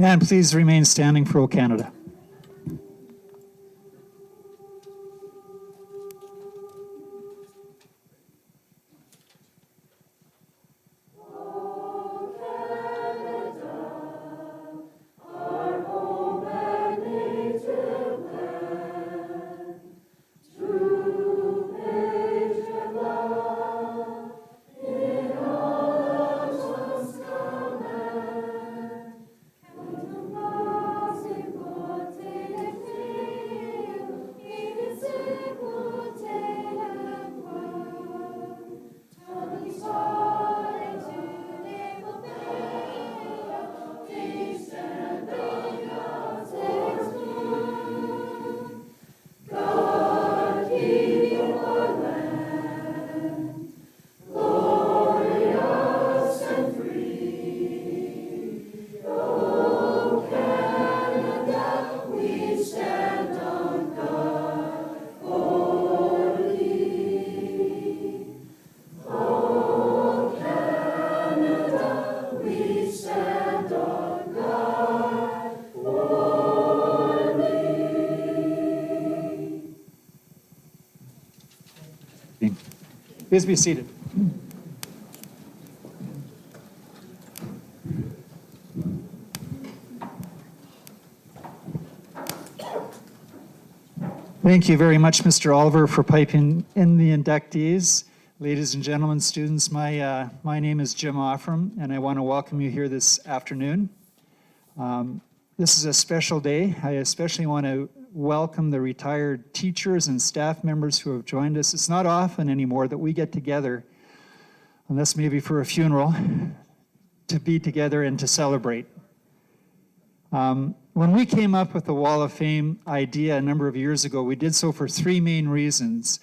And please remain standing for O Canada. Please be seated. Thank you very much, Mr. Oliver, for piping in the inductees. Ladies and gentlemen, students, my name is Jim Offram, and I want to welcome you here this afternoon. This is a special day. I especially want to welcome the retired teachers and staff members who have joined us. It's not often anymore that we get together, unless maybe for a funeral, to be together and to celebrate. When we came up with the Wall of Fame idea a number of years ago, we did so for three main reasons: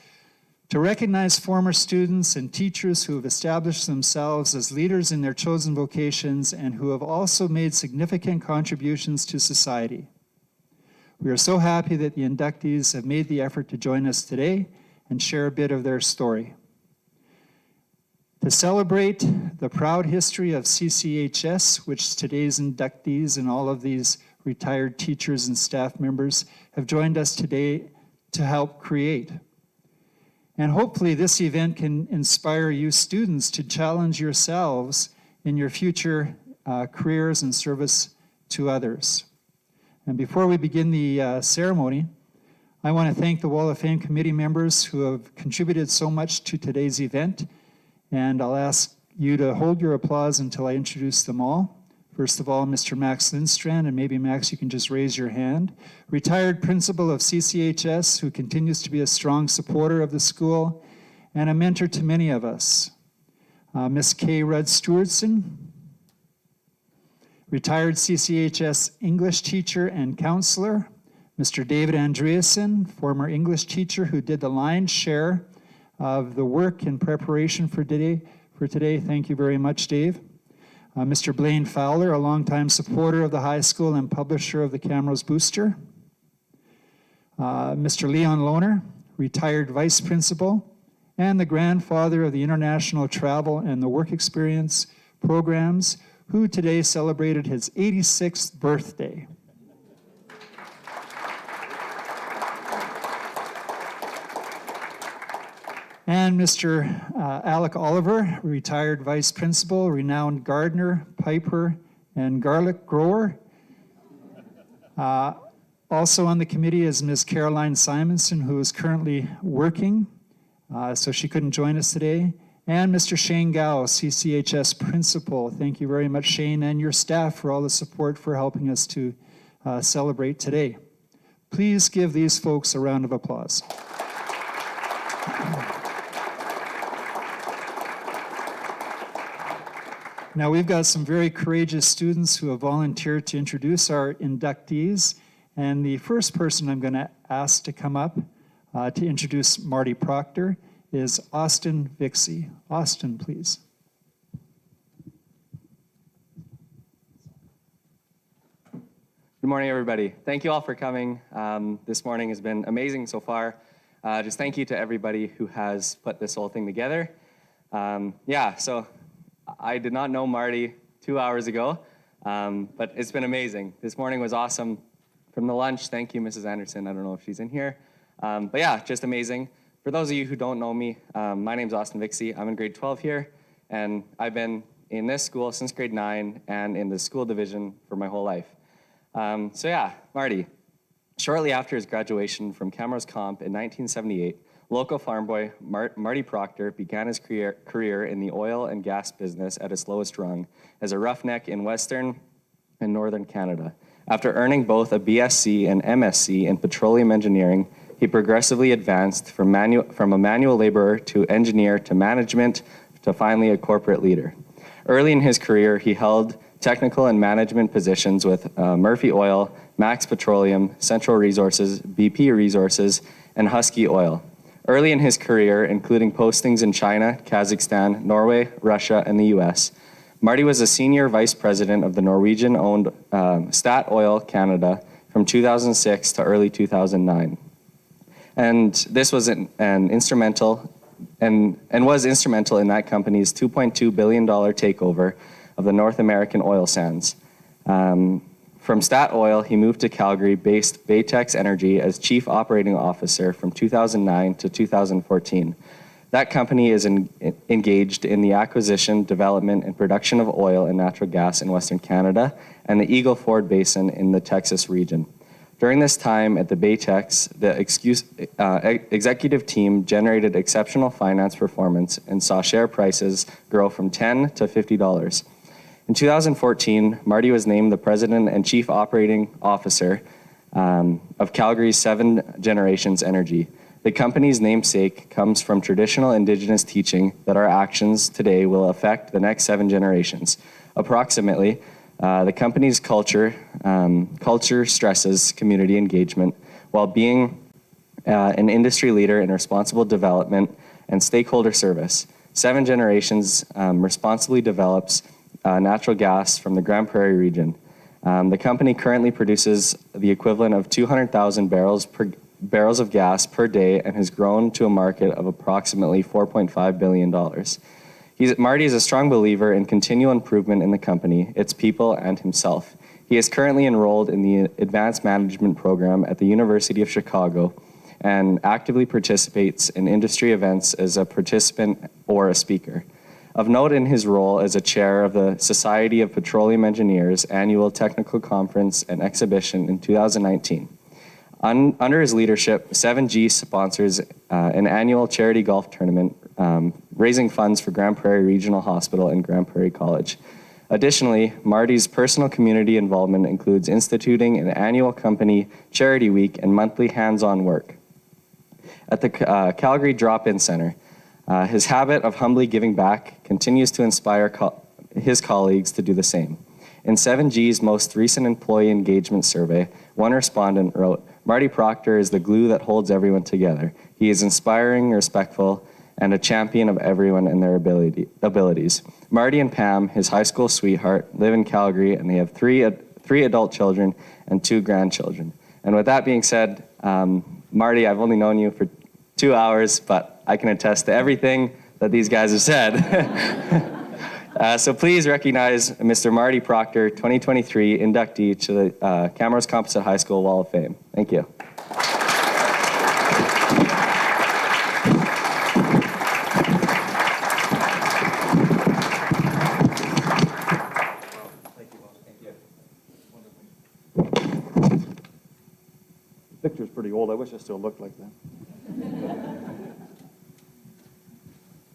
to recognize former students and teachers who have established themselves as leaders in their chosen vocations and who have also made significant contributions to society. We are so happy that the inductees have made the effort to join us today and share a bit of their story. To celebrate the proud history of CCHS, which today's inductees and all of these retired teachers and staff members have joined us today to help create. And hopefully this event can inspire you students to challenge yourselves in your future careers and service to others. And before we begin the ceremony, I want to thank the Wall of Fame committee members who have contributed so much to today's event. And I'll ask you to hold your applause until I introduce them all. First of all, Mr. Max Lindstrand, and maybe Max, you can just raise your hand. Retired principal of CCHS, who continues to be a strong supporter of the school and a mentor to many of us. Ms. Kay Rudd-Stewardson, retired CCHS English teacher and counselor. Mr. David Andreasen, former English teacher who did the lion's share of the work in preparation for today. Thank you very much, Dave. Mr. Blaine Fowler, a longtime supporter of the high school and publisher of the Camrose Booster. Mr. Leon Lohner, retired vice principal and the grandfather of the international travel and the work experience programs, who today celebrated his 86th birthday. And Mr. Alec Oliver, retired vice principal, renowned gardener, piper, and garlic grower. Also on the committee is Ms. Caroline Simonson, who is currently working, so she couldn't join us today. And Mr. Shane Gao, CCHS principal. Thank you very much, Shane, and your staff for all the support for helping us to celebrate today. Please give these folks a round of applause. Now, we've got some very courageous students who have volunteered to introduce our inductees. And the first person I'm going to ask to come up to introduce Marty Proctor is Austin Vixie. Austin, please. Good morning, everybody. Thank you all for coming. This morning has been amazing so far. Just thank you to everybody who has put this whole thing together. So I did not know Marty 2 hours ago. But it's been amazing. This morning was awesome. From the lunch, thank you, Mrs. Anderson. I don't know if she's in here. But yeah, just amazing. For those of you who don't know me, my name's Austin Vixie. I'm in grade 12 here, and I've been in this school since grade 9 and in the school division for my whole life. So yeah, Marty. Shortly after his graduation from Camrose Comp in 1978, local farm boy Marty Proctor began his career in the oil and gas business at its lowest rung as a roughneck in Western and Northern Canada. After earning both a BSc and MSc in petroleum engineering, he progressively advanced from a manual laborer to engineer to management to finally a corporate leader. Early in his career, he held technical and management positions with Murphy Oil, Max Petroleum, Central Resources, BP Resources, and Husky Oil. Early in his career, including postings in China, Kazakhstan, Norway, Russia, and the US, Marty was a senior vice president of the Norwegian-owned Stat Oil Canada from 2006 to early 2009. And this was instrumental in that company's $2.2 billion takeover of the North American oil sands. From Stat Oil, he moved to Calgary-based Baytex Energy as Chief Operating Officer from 2009 to 2014. That company is engaged in the acquisition, development, and production of oil and natural gas in Western Canada and the Eagle Ford Basin in the Texas region. During this time at the Baytex, the executive team generated exceptional finance performance and saw share prices grow from $10 to $50. In 2014, Marty was named the President and Chief Operating Officer of Calgary's 7 Generations Energy. The company's namesake comes from traditional Indigenous teaching that our actions today will affect the next 7 generations. Approximately, the company's culture stresses community engagement while being an industry leader in responsible development and stakeholder service. 7 Generations responsibly develops natural gas from the Grand Prairie region. The company currently produces the equivalent of 200,000 barrels of gas per day and has grown to a market of approximately $4.5 billion. Marty is a strong believer in continual improvement in the company, its people, and himself. He is currently enrolled in the Advanced Management Program at the University of Chicago and actively participates in industry events as a participant or a speaker. Of note in his role as a chair of the Society of Petroleum Engineers annual technical conference and exhibition in 2019. Under his leadership, 7G sponsors an annual charity golf tournament, raising funds for Grand Prairie Regional Hospital and Grand Prairie College. Additionally, Marty's personal community involvement includes instituting an annual company charity week and monthly hands-on work. At the Calgary Drop-In Center, his habit of humbly giving back continues to inspire his colleagues to do the same. In 7G's most recent employee engagement survey, one respondent wrote, "Marty Proctor is the glue that holds everyone together. He is inspiring, respectful, and a champion of everyone and their abilities." Marty and Pam, his high school sweetheart, live in Calgary, and they have three adult children and 2 grandchildren. And with that being said, Marty, I've only known you for 2 hours, but I can attest to everything that these guys have said. So please recognize Mr. Marty Proctor, 2023 inductee to the Camrose Composite High School Wall of Fame. Thank you. The picture's pretty old. I wish I still looked like that.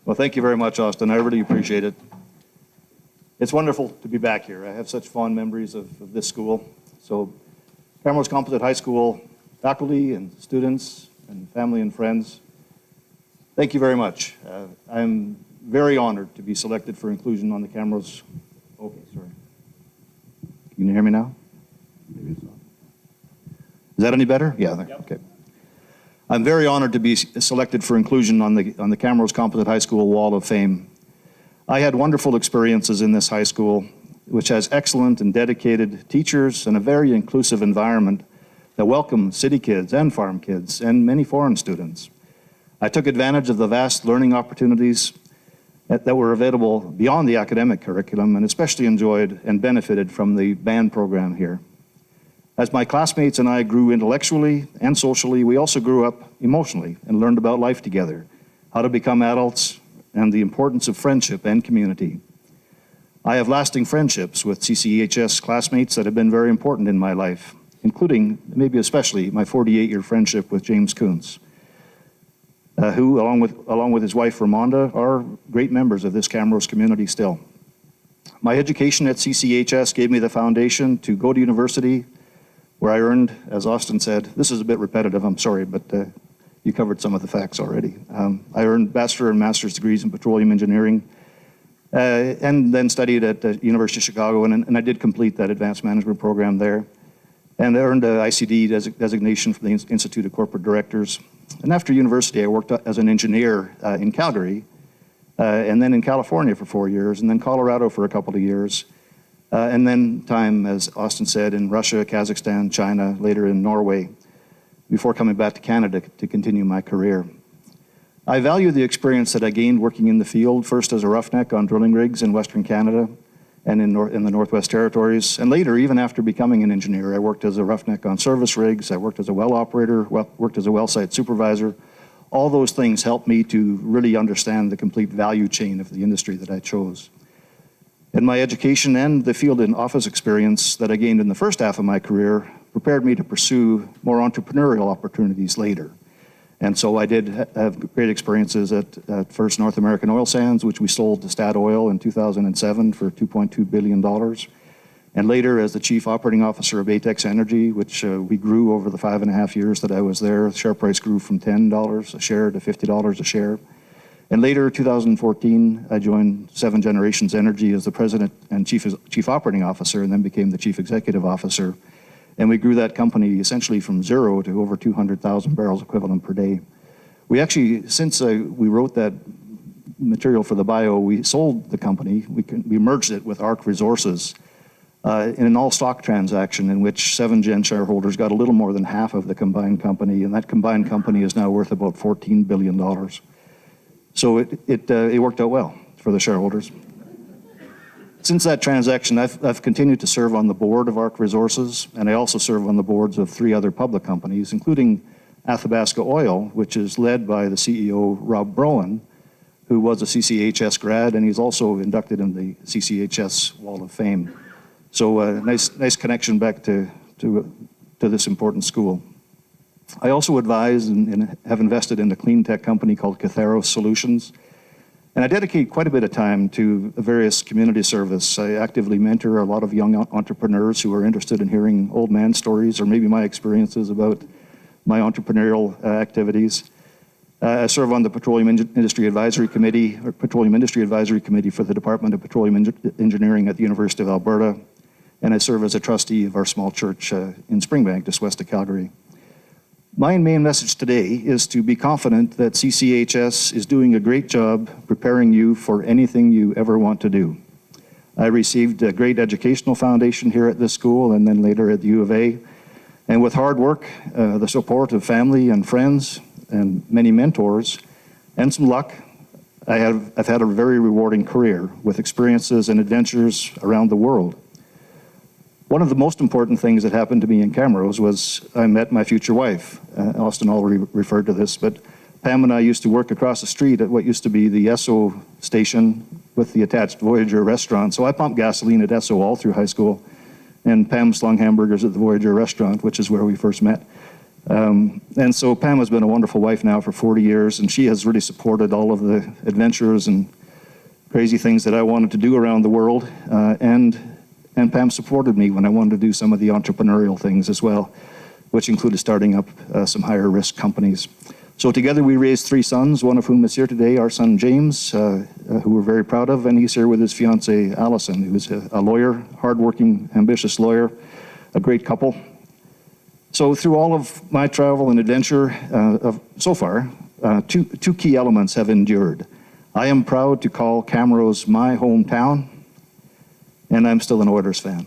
Well, thank you very much, Austin. I really appreciate it. It's wonderful to be back here. I have such fond memories of this school. So, Camrose Composite High School faculty and students and family and friends, thank you very much. I'm very honored to be selected for inclusion on the Camrose. Okay, sorry. Can you hear me now? Maybe it's not. Is that any better? Yeah, there. Yep. Okay. I'm very honored to be selected for inclusion on the Camrose Composite High School Wall of Fame. I had wonderful experiences in this high school, which has excellent and dedicated teachers and a very inclusive environment that welcome city kids and farm kids and many foreign students. I took advantage of the vast learning opportunities that were available beyond the academic curriculum, and especially enjoyed and benefited from the band program here. As my classmates and I grew intellectually and socially, we also grew up emotionally and learned about life together, how to become adults, and the importance of friendship and community. I have lasting friendships with CCHS classmates that have been very important in my life, including, maybe especially, my 48-year friendship with James Kuntz, who, along with his wife, Ramonda, are great members of this Camrose community still. My education at CCHS gave me the foundation to go to university, where I earned, as Austin said, this is a bit repetitive, I'm sorry, but you covered some of the facts already. I earned bachelor and master's degrees in petroleum engineering, and then studied at the University of Chicago, and I did complete that advanced management program there. And I earned an ICD designation from the Institute of Corporate Directors. And after university, I worked as an engineer in Calgary, and then in California for 4 years, and then Colorado for a couple of years. And then time, as Austin said, in Russia, Kazakhstan, China, later in Norway, before coming back to Canada to continue my career. I value the experience that I gained working in the field, first as a roughneck on drilling rigs in Western Canada and in the Northwest Territories. And later, even after becoming an engineer, I worked as a roughneck on service rigs, I worked as a well operator, worked as a well site supervisor. All those things helped me to really understand the complete value chain of the industry that I chose. And my education and the field and office experience that I gained in the first half of my career prepared me to pursue more entrepreneurial opportunities later. And so I did have great experiences at first North American Oil Sands, which we sold to Statoil in 2007 for $2.2 billion. And later as the chief operating officer of Atex Energy, which we grew over the 5.5 years that I was there. The share price grew from $10 a share to $50 a share. And later, 2014, I joined Seven Generations Energy as the president and chief operating officer, and then became the chief executive officer. And we grew that company essentially from zero to over 200,000 barrels equivalent per day. We actually, since we wrote that material for the bio, we sold the company. We merged it with ARC Resources in an all-stock transaction in which 7Gen shareholders got a little more than half of the combined company, and that combined company is now worth about $14 billion. So it worked out well for the shareholders. Since that transaction, I've continued to serve on the board of ARC Resources, and I also serve on the boards of 3 other public companies, including Athabasca Oil, which is led by the CEO, Rob Broen, who was a CCHS grad, and he's also inducted in the CCHS Wall of Fame. So nice connection back to this important school. I also advise and have invested in a clean tech company called Catheros Solutions. And I dedicate quite a bit of time to various community service. I actively mentor a lot of young entrepreneurs who are interested in hearing old man stories or maybe my experiences about my entrepreneurial activities. I serve on the Petroleum Industry Advisory Committee, or Petroleum Industry Advisory Committee for the Department of Petroleum Engineering at the University of Alberta. And I serve as a trustee of our small church in Springbank, just west of Calgary. My main message today is to be confident that CCHS is doing a great job preparing you for anything you ever want to do. I received a great educational foundation here at this school and then later at the U of A. And with hard work, the support of family and friends and many mentors, and some luck, I've had a very rewarding career with experiences and adventures around the world. One of the most important things that happened to me in Camrose was I met my future wife. Austin already referred to this, but Pam and I used to work across the street at what used to be the Esso station with the attached Voyager restaurant. So I pumped gasoline at Esso all through high school, and Pam slung hamburgers at the Voyager restaurant, which is where we first met. And so Pam has been a wonderful wife now for 40 years, and she has really supported all of the adventures and crazy things that I wanted to do around the world. And Pam supported me when I wanted to do some of the entrepreneurial things as well, which included starting up some higher risk companies. So together we raised 3 sons, one of whom is here today, our son James, who we're very proud of, and he's here with his fiancée Allison, who's a lawyer, hardworking, ambitious lawyer, a great couple. So through all of my travel and adventure so far, two key elements have endured. I am proud to call Camrose my hometown, and I'm still an Oilers fan.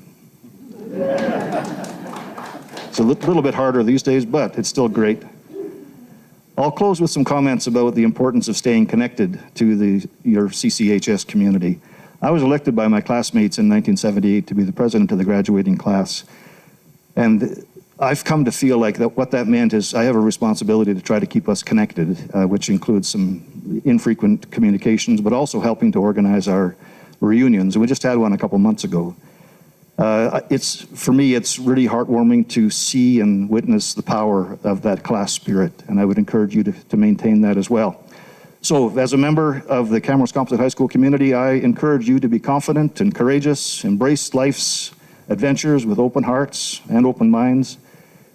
It's a little bit harder these days, but it's still great. I'll close with some comments about the importance of staying connected to your CCHS community. I was elected by my classmates in 1978 to be the president of the graduating class. And I've come to feel like what that meant is I have a responsibility to try to keep us connected, which includes some infrequent communications, but also helping to organize our reunions. And we just had one a couple months ago. For me, it's really heartwarming to see and witness the power of that class spirit, and I would encourage you to maintain that as well. So, as a member of the Camrose Composite High School community, I encourage you to be confident and courageous, embrace life's adventures with open hearts and open minds,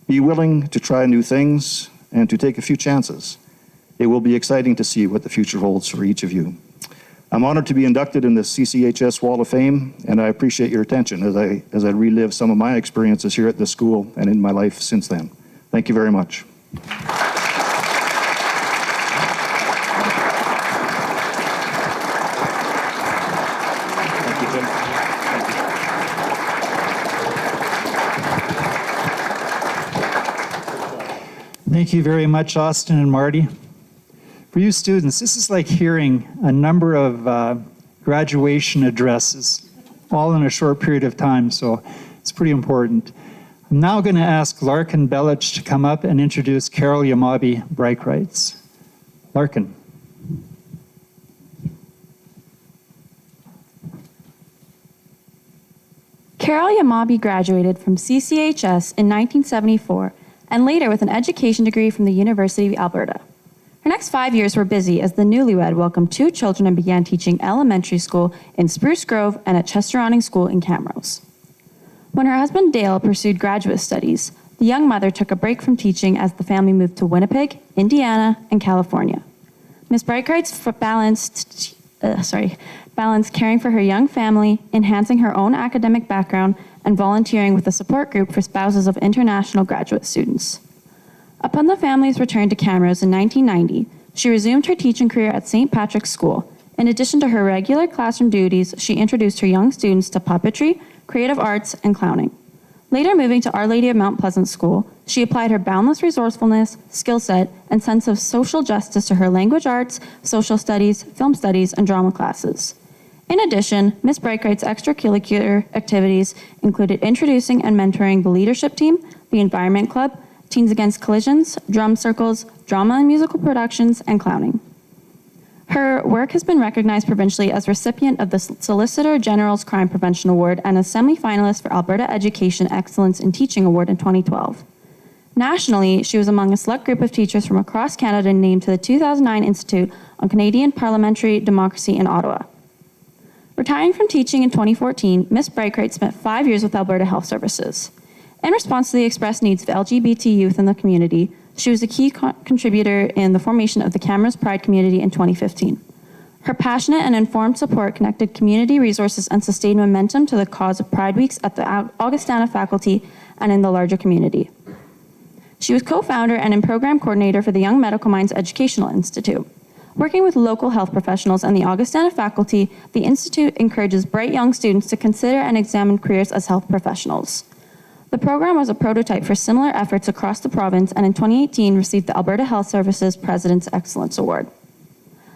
be willing to try new things, and to take a few chances. It will be exciting to see what the future holds for each of you. I'm honored to be inducted in the CCHS Wall of Fame, and I appreciate your attention as I relive some of my experiences here at this school and in my life since then. Thank you very much. Thank you, Jim. Thank you very much, Austin and Marty. For you students, this is like hearing a number of graduation addresses, all in a short period of time, so it's pretty important. I'm now going to ask Larkin Belich to come up and introduce Carol Yamabi Breitkreitz. Larkin. Carol Yamabi graduated from CCHS in 1974 and later with an education degree from the University of Alberta. Her next 5 years were busy as the newlywed welcomed 2 children and began teaching elementary school in Spruce Grove and at Chester-Ronning School in Camrose. When her husband Dale pursued graduate studies, the young mother took a break from teaching as the family moved to Winnipeg, Indiana, and California. Ms. Breitkreitz balanced caring for her young family, enhancing her own academic background, and volunteering with a support group for spouses of international graduate students. Upon the family's return to Camrose in 1990, she resumed her teaching career at St. Patrick's School. In addition to her regular classroom duties, she introduced her young students to puppetry, creative arts, and clowning. Later moving to Our Lady of Mount Pleasant School, she applied her boundless resourcefulness, skill set, and sense of social justice to her language arts, social studies, film studies, and drama classes. In addition, Ms. Breitkreitz' extracurricular activities included introducing and mentoring the leadership team, the Environment Club, Teens Against Collisions, drum circles, drama and musical productions, and clowning. Her work has been recognized provincially as recipient of the Solicitor General's Crime Prevention Award and a semi-finalist for Alberta Education Excellence in Teaching Award in 2012. Nationally, she was among a select group of teachers from across Canada named to the 2009 Institute on Canadian Parliamentary Democracy in Ottawa. Retiring from teaching in 2014, Ms. Breitkreitz spent 5 years with Alberta Health Services. In response to the expressed needs of LGBT youth in the community, she was a key contributor in the formation of the Camrose Pride community in 2015. Her passionate and informed support connected community resources and sustained momentum to the cause of Pride Weeks at the Augustana faculty and in the larger community. She was co-founder and program coordinator for the Young Medical Minds Educational Institute. Working with local health professionals and the Augustana faculty, the Institute encourages bright young students to consider and examine careers as health professionals. The program was a prototype for similar efforts across the province and in 2018 received the Alberta Health Services President's Excellence Award.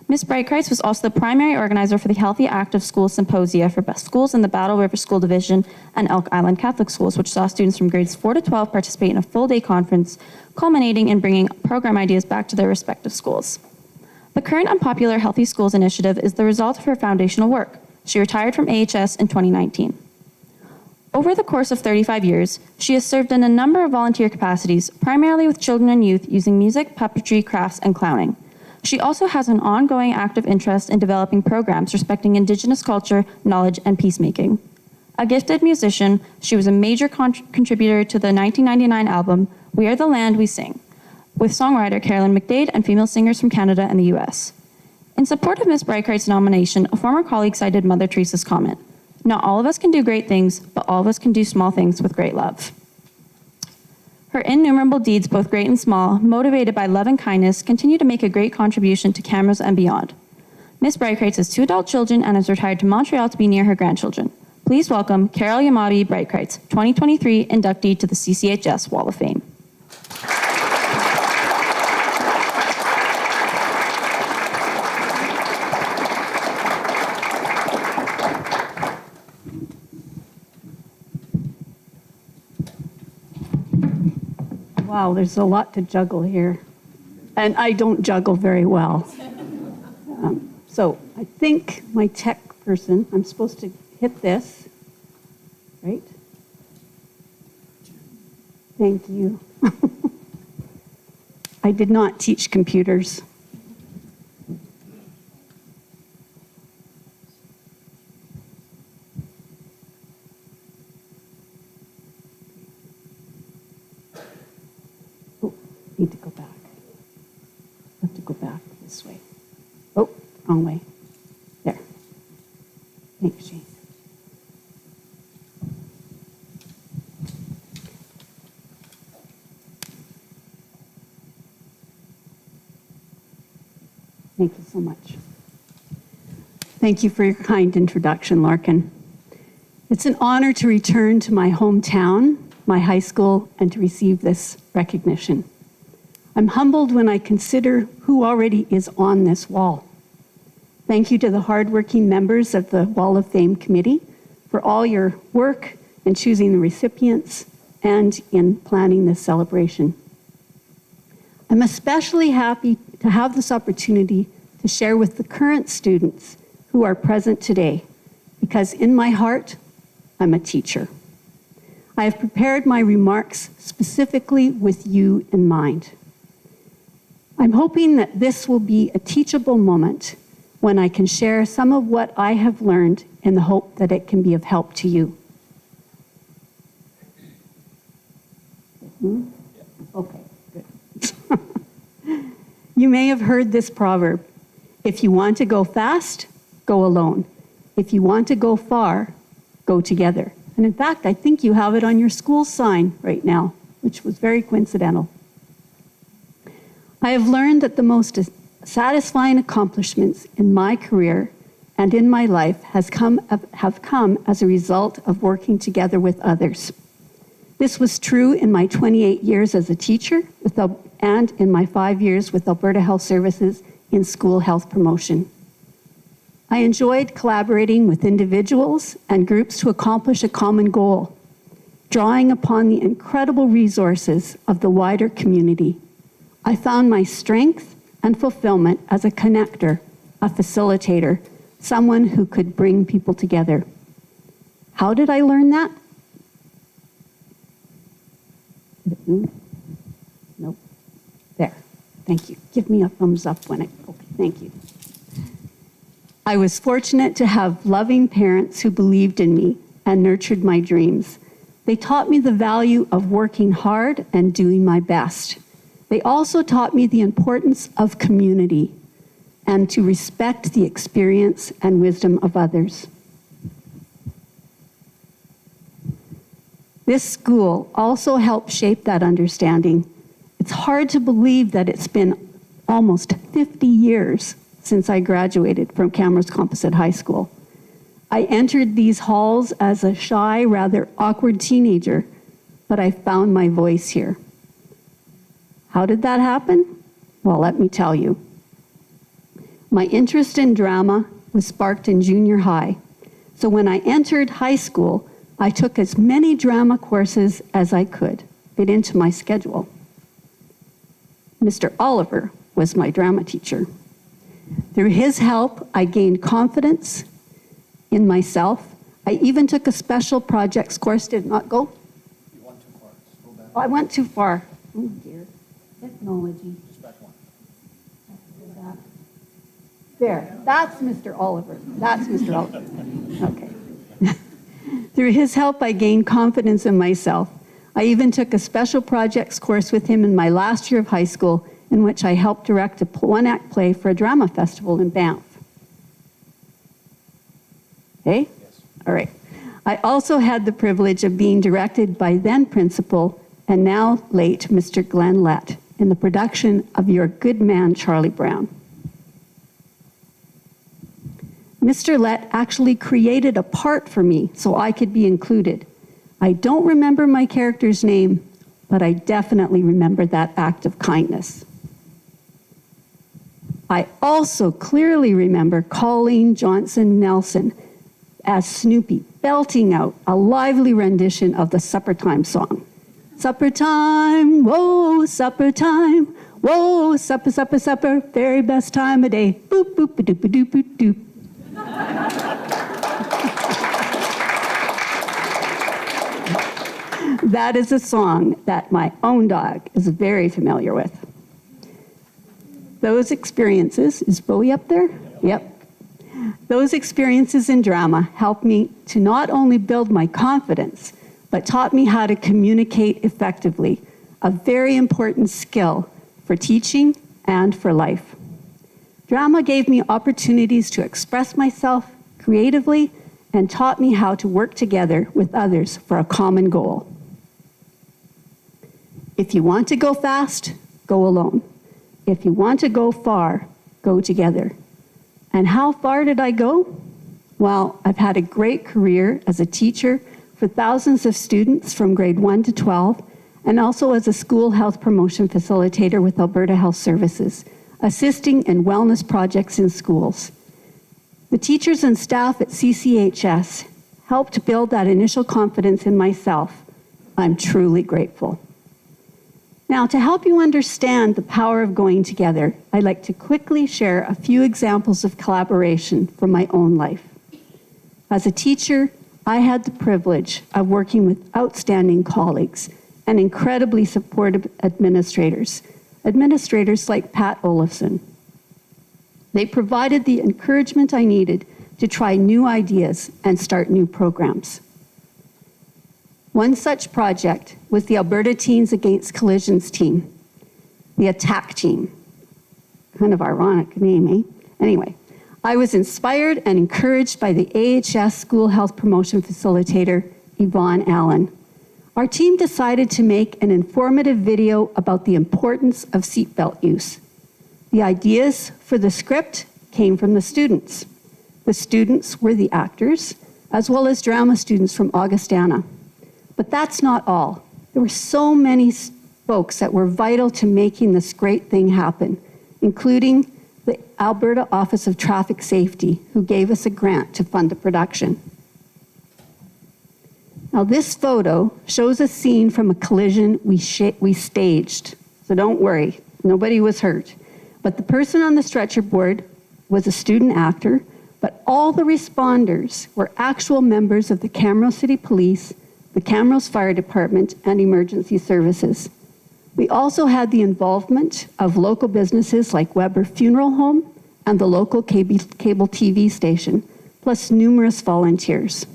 Ms. Breitkreitz was also the primary organizer for the Healthy Active Schools Symposia for best schools in the Battle River School Division and Elk Island Catholic Schools, which saw students from grades 4 to 12 participate in a full-day conference, culminating in bringing program ideas back to their respective schools. The current unpopular Healthy Schools initiative is the result of her foundational work. She retired from AHS in 2019. Over the course of 35 years, she has served in a number of volunteer capacities, primarily with children and youth using music, puppetry, crafts, and clowning. She also has an ongoing active interest in developing programs respecting Indigenous culture, knowledge, and peacemaking. A gifted musician, she was a major contributor to the 1999 album, We Are the Land We Sing, with songwriter Carolyn McDade and female singers from Canada and the US. In support of Ms. Breitkreitz's nomination, a former colleague cited Mother Teresa's comment, "Not all of us can do great things, but all of us can do small things with great love." Her innumerable deeds, both great and small, motivated by love and kindness, continue to make a great contribution to Camrose and beyond. Ms. Breitkreitz has 2 adult children and has retired to Montreal to be near her grandchildren. Please welcome Carol Yamabi Breitkreitz, 2023 inductee to the CCHS Wall of Fame. Wow, there's a lot to juggle here. And I don't juggle very well. So I think my tech person, I'm supposed to hit this, right? Thank you. I did not teach computers. Oh, need to go back. I have to go back this way. Oh, wrong way. There. Thanks, Jane. Thank you so much. Thank you for your kind introduction, Larkin. It's an honor to return to my hometown, my high school, and to receive this recognition. I'm humbled when I consider who already is on this wall. Thank you to the hardworking members of the Wall of Fame Committee for all your work in choosing the recipients and in planning this celebration. I'm especially happy to have this opportunity to share with the current students who are present today, because in my heart, I'm a teacher. I have prepared my remarks specifically with you in mind. I'm hoping that this will be a teachable moment when I can share some of what I have learned in the hope that it can be of help to you. Okay, good. You may have heard this proverb: if you want to go fast, go alone. If you want to go far, go together. And in fact, I think you have it on your school sign right now, which was very coincidental. I have learned that the most satisfying accomplishments in my career and in my life have come as a result of working together with others. This was true in my 28 years as a teacher and in my 5 years with Alberta Health Services in school health promotion. I enjoyed collaborating with individuals and groups to accomplish a common goal, drawing upon the incredible resources of the wider community. I found my strength and fulfillment as a connector, a facilitator, someone who could bring people together. How did I learn that? Did it move? Nope. There. Thank you. Give me a thumbs up when it, okay, thank you. I was fortunate to have loving parents who believed in me and nurtured my dreams. They taught me the value of working hard and doing my best. They also taught me the importance of community and to respect the experience and wisdom of others. This school also helped shape that understanding. It's hard to believe that it's been almost 50 years since I graduated from Camrose Composite High School. I entered these halls as a shy, rather awkward teenager, but I found my voice here. How did that happen? Well, let me tell you. My interest in drama was sparked in junior high. So when I entered high school, I took as many drama courses as I could fit into my schedule. Mr. Oliver was my drama teacher. Through his help, I gained confidence in myself. I even took a special projects course. Did not go? You went too far. Go back. Oh, I went too far. Oh, dear. Technology. Just back one. There, that's Mr. Oliver. That's Mr. Oliver. Okay. Through his help, I gained confidence in myself. I even took a special projects course with him in my last year of high school, in which I helped direct a one-act play for a drama festival in Banff. Hey? Yes. All right. I also had the privilege of being directed by then principal and now late Mr. Glenn Lett in the production of Your Good Man, Charlie Brown. Mr. Lett actually created a part for me so I could be included. I don't remember my character's name, but I definitely remember that act of kindness. I also clearly remember Colleen Johnson Nelson as Snoopy belting out a lively rendition of the Supper Time song. Supper time, whoa, supper time. Whoa, supper, supper, supper, very best time of day. Boop, boop, ba doop, ba doop, boop, doop. That is a song that my own dog is very familiar with. Those experiences, is Bowie up there? Yep. Those experiences in drama helped me to not only build my confidence, but taught me how to communicate effectively, a very important skill for teaching and for life. Drama gave me opportunities to express myself creatively and taught me how to work together with others for a common goal. If you want to go fast, go alone. If you want to go far, go together. And how far did I go? Well, I've had a great career as a teacher for thousands of students from grade 1 to 12, and also as a school health promotion facilitator with Alberta Health Services, assisting in wellness projects in schools. The teachers and staff at CCHS helped build that initial confidence in myself. I'm truly grateful. Now, to help you understand the power of going together, I'd like to quickly share a few examples of collaboration from my own life. As a teacher, I had the privilege of working with outstanding colleagues and incredibly supportive administrators like Pat Olafson. They provided the encouragement I needed to try new ideas and start new programs. One such project was the Alberta Teens Against Collisions team, the ATTACK team. Kind of ironic name, eh? Anyway, I was inspired and encouraged by the AHS School Health Promotion Facilitator, Yvonne Allen. Our team decided to make an informative video about the importance of seatbelt use. The ideas for the script came from the students. The students were the actors, as well as drama students from Augustana. But that's not all. There were so many folks that were vital to making this great thing happen, including the Alberta Office of Traffic Safety, who gave us a grant to fund the production. Now, this photo shows a scene from a collision we staged. So don't worry, nobody was hurt. But the person on the stretcher board was a student actor, but all the responders were actual members of the Camrose City Police, the Camrose Fire Department, and Emergency Services. We also had the involvement of local businesses like Weber Funeral Home and the local cable TV station, plus numerous volunteers.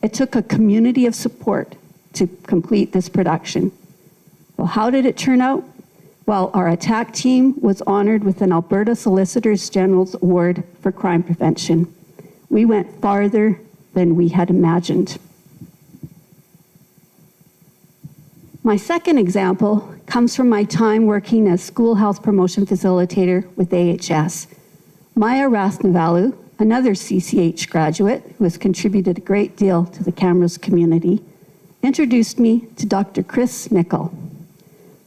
It took a community of support to complete this production. Well, how did it turn out? Well, our ATTACK team was honored with an Alberta Solicitor General's Award for Crime Prevention. We went farther than we had imagined. My second example comes from my time working as school health promotion facilitator with AHS. Maya Rasnavalu, another CCH graduate who has contributed a great deal to the Camrose community, introduced me to Dr. Chris Nickel.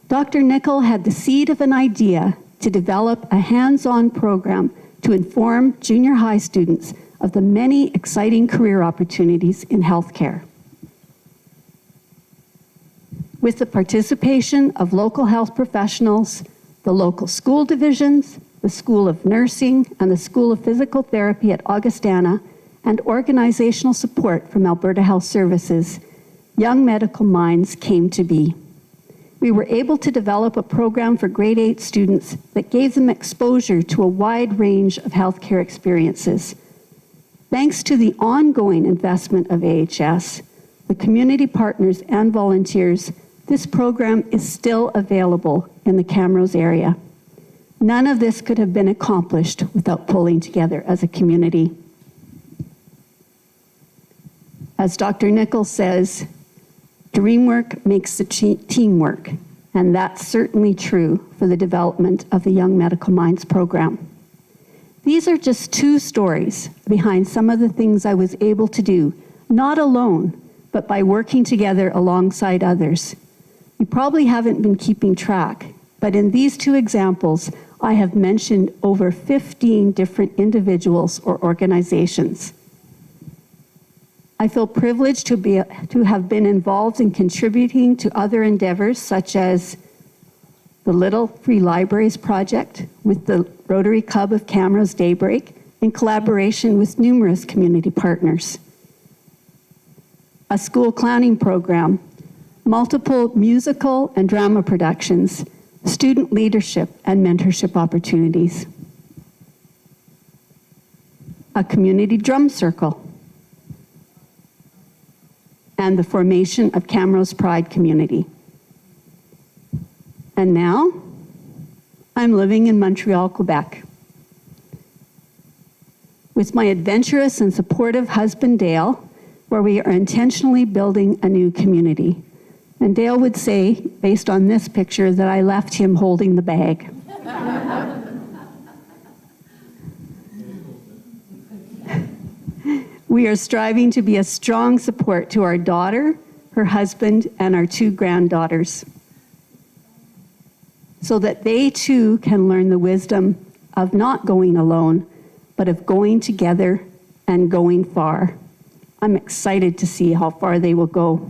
Dr. Nickel had the seed of an idea to develop a hands-on program to inform junior high students of the many exciting career opportunities in healthcare. With the participation of local health professionals, the local school divisions, the School of Nursing, and the School of Physical Therapy at Augustana, and organizational support from Alberta Health Services, Young Medical Minds came to be. We were able to develop a program for grade 8 students that gave them exposure to a wide range of healthcare experiences. Thanks to the ongoing investment of AHS, the community partners and volunteers, this program is still available in the Camrose area. None of this could have been accomplished without pulling together as a community. As Dr. Nichols says, dreamwork makes the teamwork, and that's certainly true for the development of the Young Medical Minds program. These are just two stories behind some of the things I was able to do, not alone, but by working together alongside others. You probably haven't been keeping track, but in these two examples, I have mentioned over 15 different individuals or organizations. I feel privileged to have been involved in contributing to other endeavors such as the Little Free Libraries Project with the Rotary Club of Camrose Daybreak in collaboration with numerous community partners, a school clowning program, multiple musical and drama productions, student leadership and mentorship opportunities, a community drum circle, and the formation of Camrose Pride Community. And now, I'm living in Montreal, Quebec. With my adventurous and supportive husband, Dale, where we are intentionally building a new community. And Dale would say, based on this picture, that I left him holding the bag. We are striving to be a strong support to our daughter, her husband, and our 2 granddaughters, so that they too can learn the wisdom of not going alone, but of going together and going far. I'm excited to see how far they will go.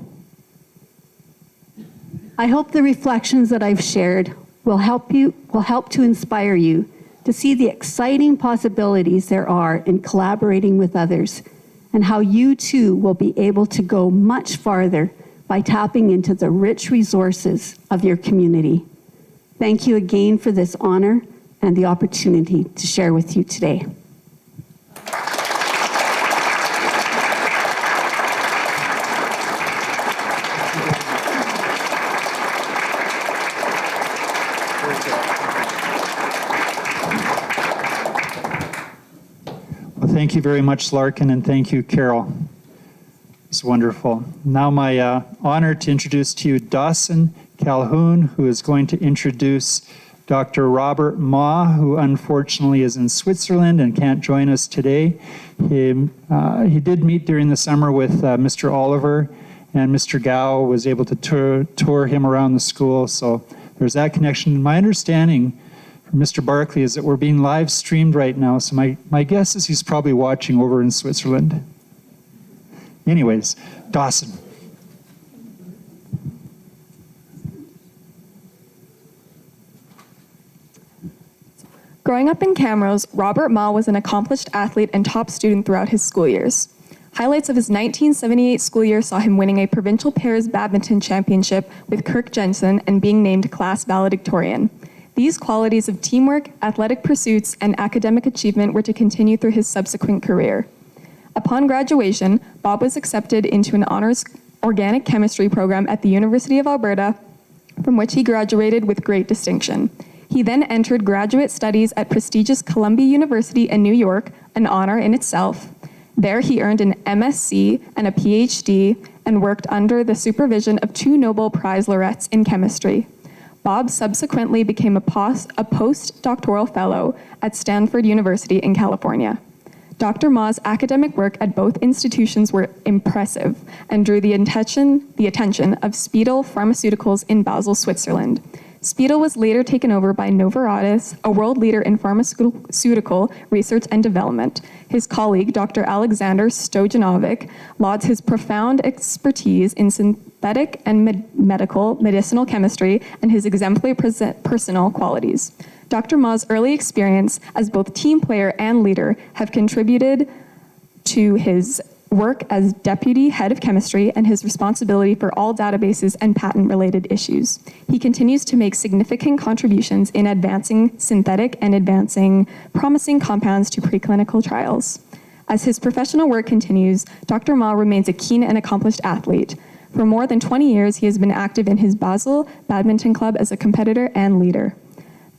I hope the reflections that I've shared will help to inspire you to see the exciting possibilities there are in collaborating with others, and how you too will be able to go much farther by tapping into the rich resources of your community. Thank you again for this honor and the opportunity to share with you today. Well, thank you very much, Larkin, and thank you, Carol. It's wonderful. Now my honor to introduce to you Dawson Calhoun, who is going to introduce Dr. Robert Ma, who unfortunately is in Switzerland and can't join us today. He did meet during the summer with Mr. Oliver, and Mr. Gao was able to tour him around the school, so there's that connection. My understanding from Mr. Barkley is that we're being live streamed right now, so my guess is he's probably watching over in Switzerland. Anyways, Dawson. Growing up in Camrose, Robert Ma was an accomplished athlete and top student throughout his school years. Highlights of his 1978 school year saw him winning a provincial pairs badminton championship with Kirk Jensen and being named class valedictorian. These qualities of teamwork, athletic pursuits, and academic achievement were to continue through his subsequent career. Upon graduation, Bob was accepted into an honors organic chemistry program at the University of Alberta, from which he graduated with great distinction. He then entered graduate studies at prestigious Columbia University in New York, an honor in itself. There he earned an MSc and a PhD and worked under the supervision of 2 Nobel Prize laureates in chemistry. Bob subsequently became a postdoctoral fellow at Stanford University in California. Dr. Ma's academic work at both institutions were impressive and drew the attention of Spiegel Pharmaceuticals in Basel, Switzerland. Spiegel was later taken over by Novartis, a world leader in pharmaceutical research and development. His colleague, Dr. Alexander Stojanovic, lauds his profound expertise in synthetic and medicinal chemistry and his exemplary personal qualities. Dr. Ma's early experience as both team player and leader have contributed to his work as deputy head of chemistry and his responsibility for all databases and patent-related issues. He continues to make significant contributions in advancing synthetic and advancing promising compounds to preclinical trials. As his professional work continues, Dr. Ma remains a keen and accomplished athlete. For more than 20 years, he has been active in his Basel Badminton Club as a competitor and leader.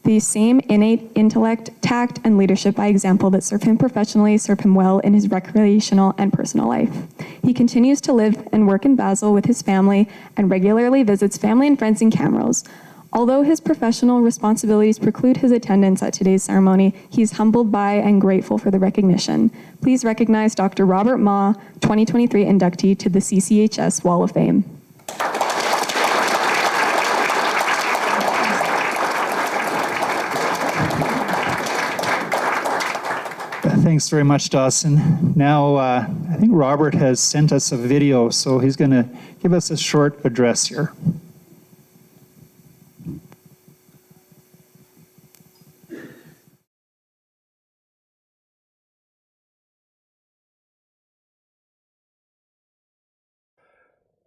The same innate intellect, tact, and leadership by example that serve him professionally serve him well in his recreational and personal life. He continues to live and work in Basel with his family and regularly visits family and friends in Camrose. Although his professional responsibilities preclude his attendance at today's ceremony, he is humbled by and grateful for the recognition. Please recognize Dr. Robert Ma, 2023 inductee to the CCHS Wall of Fame. Thanks very much, Dawson. Now, I think Robert has sent us a video, so he's going to give us a short address here.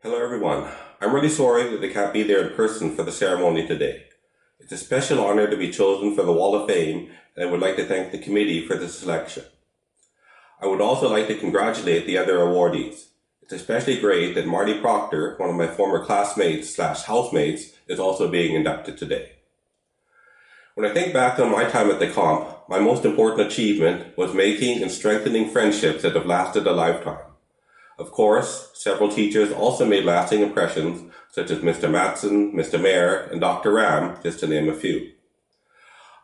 Hello everyone. I'm really sorry that I can't be there in person for the ceremony today. It's a special honor to be chosen for the Wall of Fame, and I would like to thank the committee for the selection. I would also like to congratulate the other awardees. It's especially great that Marty Proctor, one of my former classmates/housemates, is also being inducted today. When I think back on my time at the comp, my most important achievement was making and strengthening friendships that have lasted a lifetime. Of course, several teachers also made lasting impressions, such as Mr. Matson, Mr. Mayer, and Dr. Ram, just to name a few.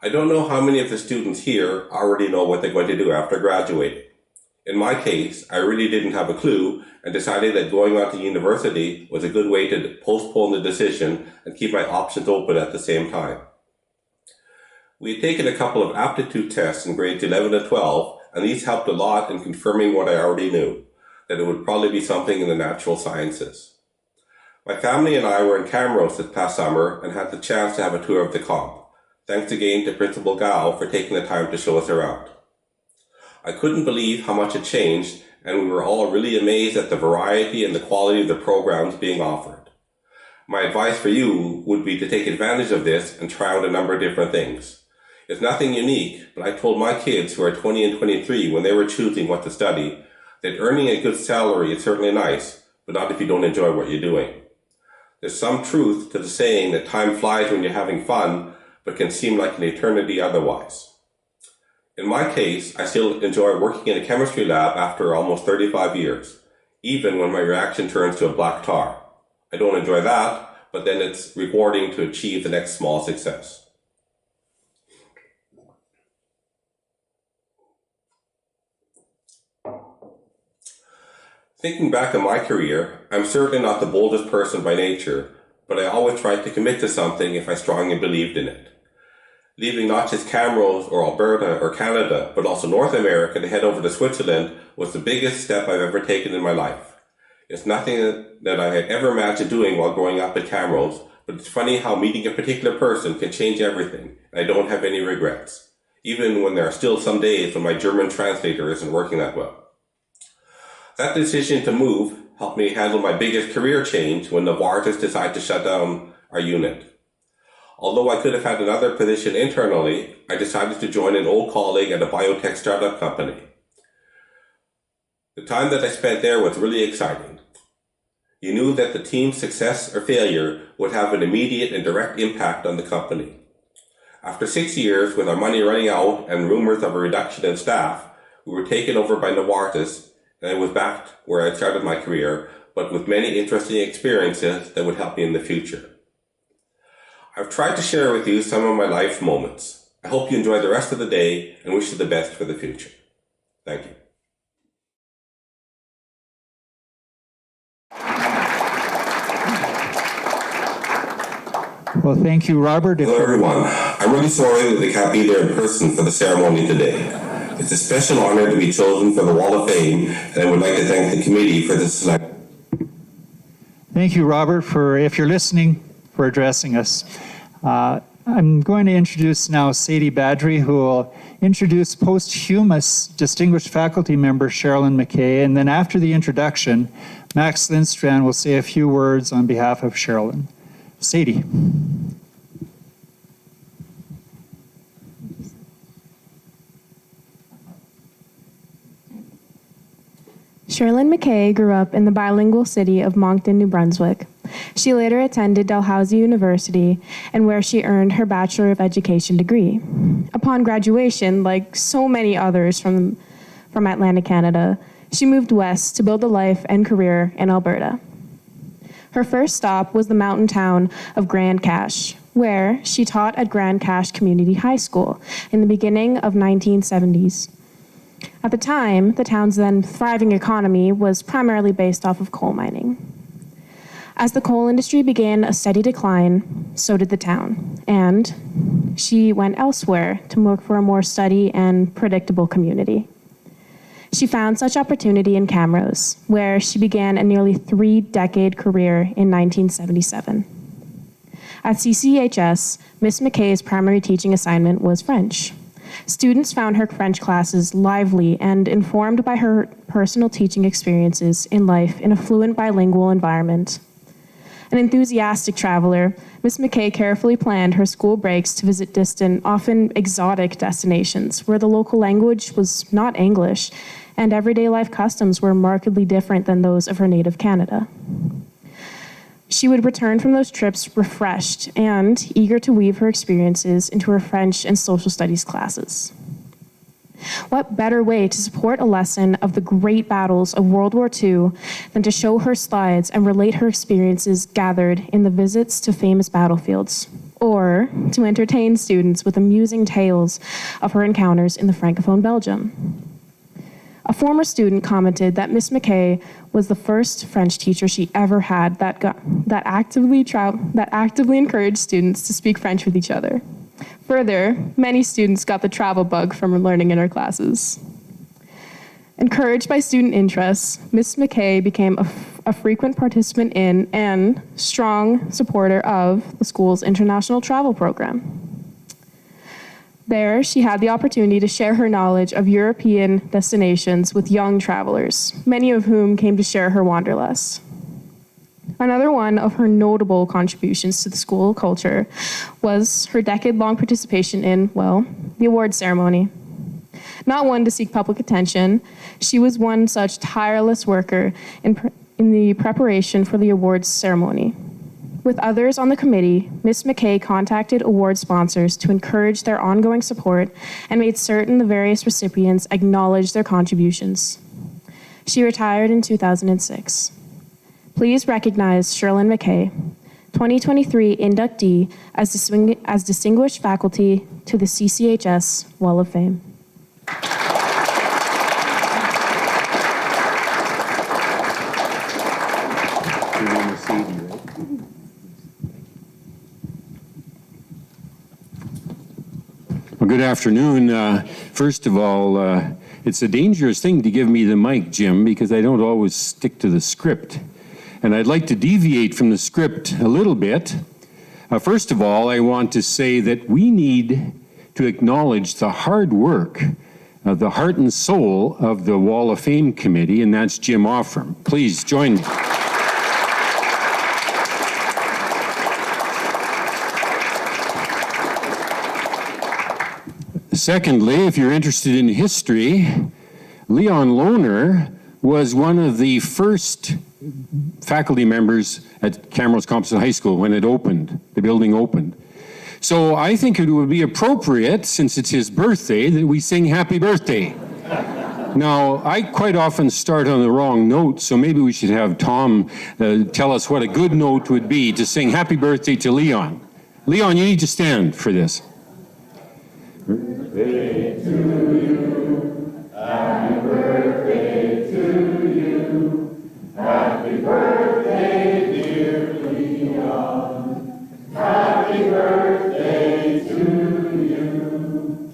I don't know how many of the students here already know what they're going to do after graduating. In my case, I really didn't have a clue and decided that going on to university was a good way to postpone the decision and keep my options open at the same time. We had taken a couple of aptitude tests in grades 11 and 12, and these helped a lot in confirming what I already knew, that it would probably be something in the natural sciences. My family and I were in Camrose this past summer and had the chance to have a tour of the comp. Thanks again to Principal Gao for taking the time to show us around. I couldn't believe how much had changed, and we were all really amazed at the variety and the quality of the programs being offered. My advice for you would be to take advantage of this and try out a number of different things. It's nothing unique, but I told my kids who are 20 and 23 when they were choosing what to study that earning a good salary is certainly nice, but not if you don't enjoy what you're doing. There's some truth to the saying that time flies when you're having fun, but can seem like an eternity otherwise. In my case, I still enjoy working in a chemistry lab after almost 35 years, even when my reaction turns to a black tar. I don't enjoy that, but then it's rewarding to achieve the next small success. Thinking back on my career, I'm certainly not the boldest person by nature, but I always tried to commit to something if I strongly believed in it. Leaving not just Camrose or Alberta or Canada, but also North America to head over to Switzerland was the biggest step I've ever taken in my life. It's nothing that I had ever imagined doing while growing up at Camrose, but it's funny how meeting a particular person can change everything, and I don't have any regrets, even when there are still some days when my German translator isn't working that well. That decision to move helped me handle my biggest career change when Novartis decided to shut down our unit. Although I could have had another position internally, I decided to join an old colleague at a biotech startup company. The time that I spent there was really exciting. You knew that the team's success or failure would have an immediate and direct impact on the company. After 6 years, with our money running out and rumors of a reduction in staff, we were taken over by Novartis, and I was back where I started my career, but with many interesting experiences that would help me in the future. I've tried to share with you some of my life moments. I hope you enjoy the rest of the day and wish you the best for the future. Thank you. Well, thank you, Robert. Hello everyone. I'm really sorry that I can't be there in person for the ceremony today. It's a special honor to be chosen for the Wall of Fame, and I would like to thank the committee for this selection. Thank you, Robert, if you're listening, for addressing us. I'm going to introduce now Sadie Badry, who will introduce posthumous distinguished faculty member Sherilyn McKay, and then after the introduction, Max Lindstrand will say a few words on behalf of Sherilyn. Sadie. Sherilyn McKay grew up in the bilingual city of Moncton, New Brunswick. She later attended Dalhousie University, and where she earned her Bachelor of Education degree. Upon graduation, like so many others from Atlantic Canada, she moved west to build a life and career in Alberta. Her first stop was the mountain town of Grand Cache, where she taught at Grand Cache Community High School in the beginning of 1970s. At the time, the town's then thriving economy was primarily based off of coal mining. As the coal industry began a steady decline, so did the town, and she went elsewhere to look for a more steady and predictable community. She found such opportunity in Camrose, where she began a nearly 3-decade career in 1977. At CCHS, Ms. McKay's primary teaching assignment was French. Students found her French classes lively and informed by her personal teaching experiences in life in a fluent bilingual environment. An enthusiastic traveler, Ms. McKay carefully planned her school breaks to visit distant, often exotic destinations where the local language was not English and everyday life customs were markedly different than those of her native Canada. She would return from those trips refreshed and eager to weave her experiences into her French and social studies classes. What better way to support a lesson of the great battles of World War II than to show her slides and relate her experiences gathered in the visits to famous battlefields, or to entertain students with amusing tales of her encounters in the Francophone Belgium? A former student commented that Miss McKay was the first French teacher she ever had that actively encouraged students to speak French with each other. Further, many students got the travel bug from learning in her classes. Encouraged by student interests, Miss McKay became a frequent participant in and strong supporter of the school's international travel program. There, she had the opportunity to share her knowledge of European destinations with young travelers, many of whom came to share her wanderlust. Another one of her notable contributions to the school culture was her decade-long participation in, well, the award ceremony. Not one to seek public attention, she was one such tireless worker in the preparation for the awards ceremony. With others on the committee, Ms. McKay contacted award sponsors to encourage their ongoing support and made certain the various recipients acknowledged their contributions. She retired in 2006. Please recognize Sherlyn McKay, 2023 inductee as Distinguished Faculty to the CCHS Wall of Fame. Well, good afternoon. First of all, it's a dangerous thing to give me the mic, Jim, because I don't always stick to the script. And I'd like to deviate from the script a little bit. First of all, I want to say that we need to acknowledge the hard work of the heart and soul of the Wall of Fame Committee, and that's Jim Offram. Please join me. Secondly, if you're interested in history, Leon Lohner was one of the first faculty members at Camrose Composite High School when it opened, the building opened. So I think it would be appropriate, since it's his birthday, that we sing happy birthday. Now, I quite often start on the wrong note, so maybe we should have Tom tell us what a good note would be to sing happy birthday to Leon. Leon, you need to stand for this. Birthday to you, happy birthday to you, happy birthday, dear Leon, happy birthday to you.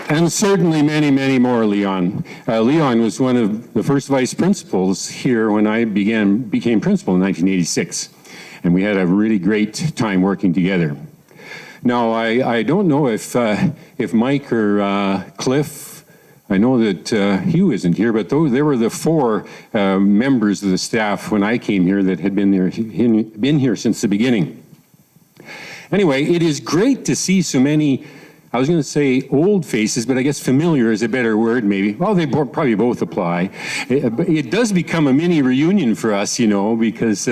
And certainly many, many more, Leon. Leon was one of the first vice principals here when I became principal in 1986. And we had a really great time working together. Now, I don't know if Mike or Cliff, I know that Hugh isn't here, but there were the 4 members of the staff when I came here that had been here since the beginning. Anyway, it is great to see so many, I was going to say old faces, but I guess familiar is a better word maybe. Well, they probably both apply. It does become a mini reunion for us, you know, because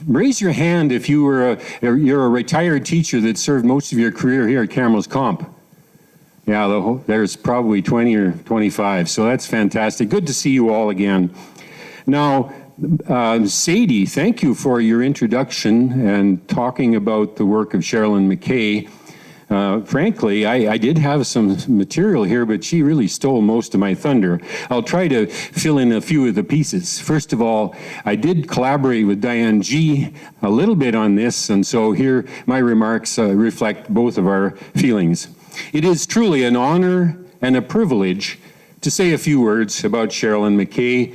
raise your hand if you're a retired teacher that served most of your career here at Camrose Comp. Yeah, there's probably 20 or 25, so that's fantastic. Good to see you all again. Now, Sadie, thank you for your introduction and talking about the work of Sherlyn McKay. Frankly, I did have some material here, but she really stole most of my thunder. I'll try to fill in a few of the pieces. First of all, I did collaborate with Diane G. a little bit on this, and so here my remarks reflect both of our feelings. It is truly an honor and a privilege to say a few words about Sherilyn McKay,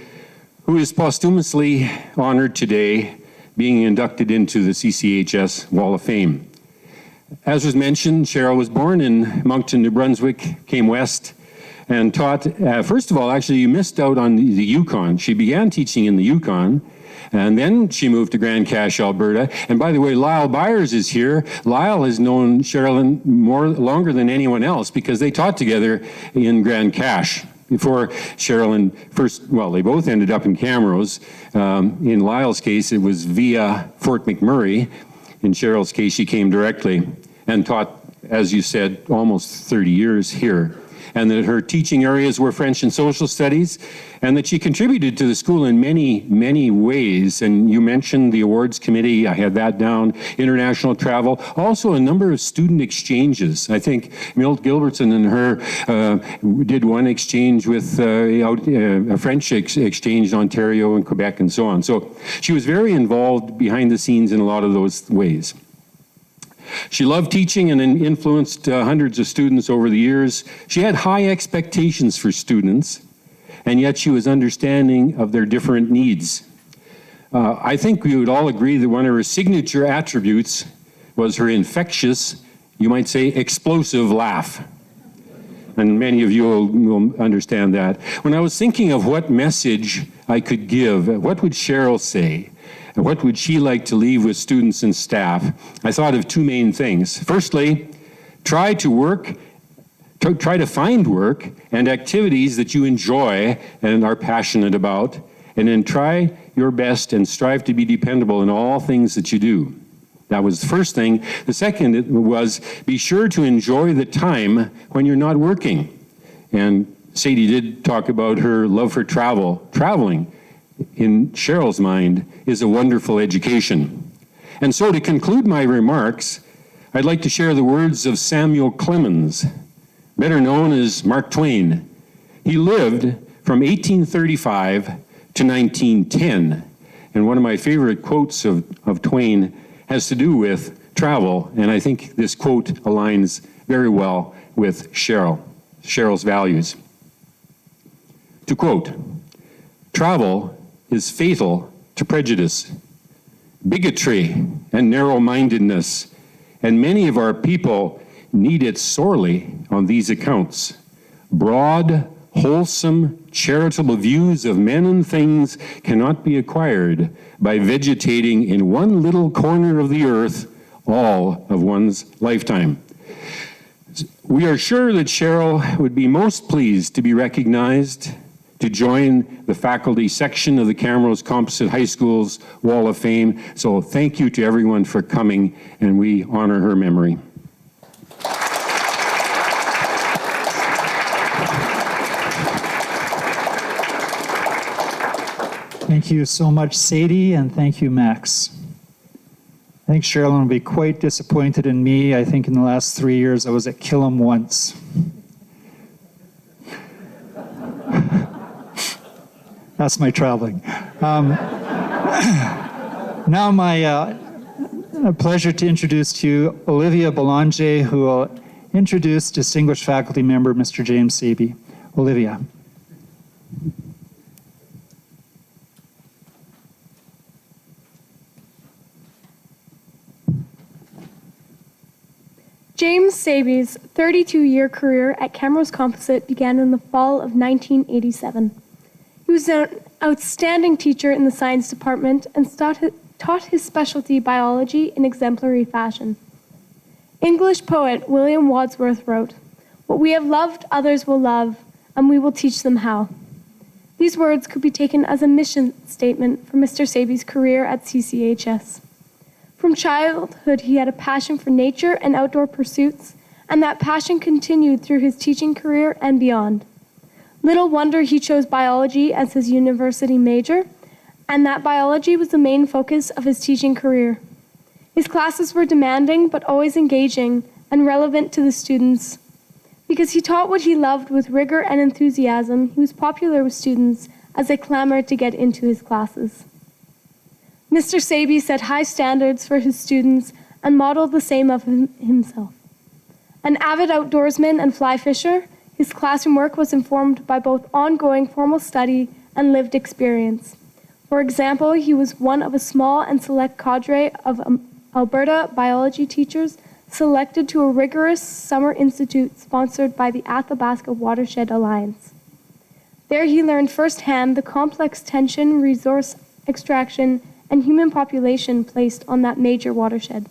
who is posthumously honored today, being inducted into the CCHS Wall of Fame. As was mentioned, Cheryl was born in Moncton, New Brunswick, came west, and taught, first of all, actually, you missed out on the Yukon. She began teaching in the Yukon, and then she moved to Grande Cache, Alberta. And by the way, Lyle Byers is here. Lyle has known Sherilyn longer than anyone else because they taught together in Grande Cache. Before Sherilyn first, well, they both ended up in Camrose. In Lyle's case, it was via Fort McMurray. In Cheryl's case, she came directly and taught, as you said, almost 30 years here. And that her teaching areas were French and social studies, and that she contributed to the school in many, many ways. And you mentioned the awards committee, I had that down, international travel, also a number of student exchanges. I think Milt Gilbertson and her did one exchange with a French exchange in Ontario and Quebec and so on. So she was very involved behind the scenes in a lot of those ways. She loved teaching and influenced hundreds of students over the years. She had high expectations for students, and yet she was understanding of their different needs. I think we would all agree that one of her signature attributes was her infectious, you might say, explosive laugh. And many of you will understand that. When I was thinking of what message I could give, what would Cheryl say? And what would she like to leave with students and staff? I thought of two main things. Firstly, try to find work and activities that you enjoy and are passionate about, and then try your best and strive to be dependable in all things that you do. That was the first thing. The second was be sure to enjoy the time when you're not working. And Sadie did talk about her love for traveling. In Cheryl's mind, is a wonderful education. And so to conclude my remarks, I'd like to share the words of Samuel Clemens, better known as Mark Twain. He lived from 1835 to 1910, and one of my favorite quotes of Twain has to do with travel, and I think this quote aligns very well with Cheryl's values. To quote, "Travel is fatal to prejudice, bigotry, and narrow-mindedness, and many of our people need it sorely on these accounts. Broad, wholesome, charitable views of men and things cannot be acquired by vegetating in one little corner of the earth all of one's lifetime." We are sure that Cheryl would be most pleased to be recognized to join the faculty section of the Camrose Composite High School's Wall of Fame. So thank you to everyone for coming, and we honor her memory. Thank you so much, Sadie, and thank you, Max. I think Sherilyn will be quite disappointed in me. I think in the last 3 years I was at Killam once. That's my traveling. Now my pleasure to introduce to you Olivia Belanger, who will introduce distinguished faculty member Mr. James Saby. Olivia. James Saby's 32-year career at Camrose Composite began in the fall of 1987. He was an outstanding teacher in the science department and taught his specialty biology in exemplary fashion. English poet William Wordsworth wrote, "What we have loved, others will love, and we will teach them how." These words could be taken as a mission statement for Mr. Saby's career at CCHS. From childhood, he had a passion for nature and outdoor pursuits, and that passion continued through his teaching career and beyond. Little wonder he chose biology as his university major, and that biology was the main focus of his teaching career. His classes were demanding but always engaging, and relevant to the students. Because he taught what he loved with rigor and enthusiasm, he was popular with students as they clamored to get into his classes. Mr. Saby set high standards for his students and modeled the same of himself. An avid outdoorsman and fly fisher, his classroom work was informed by both ongoing formal study and lived experience. For example, he was one of a small and select cadre of Alberta biology teachers selected to a rigorous summer institute sponsored by the Athabasca Watershed Alliance. There he learned firsthand the complex tension, resource extraction, and human population placed on that major watershed.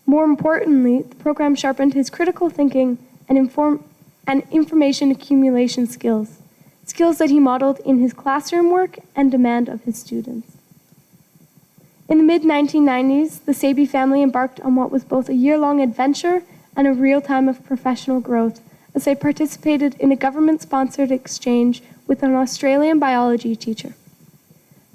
More importantly, the program sharpened his critical thinking and information accumulation skills, skills that he modeled in his classroom work and demand of his students. In the mid-1990s, the Saby family embarked on what was both a year-long adventure and a real time of professional growth as they participated in a government-sponsored exchange with an Australian biology teacher.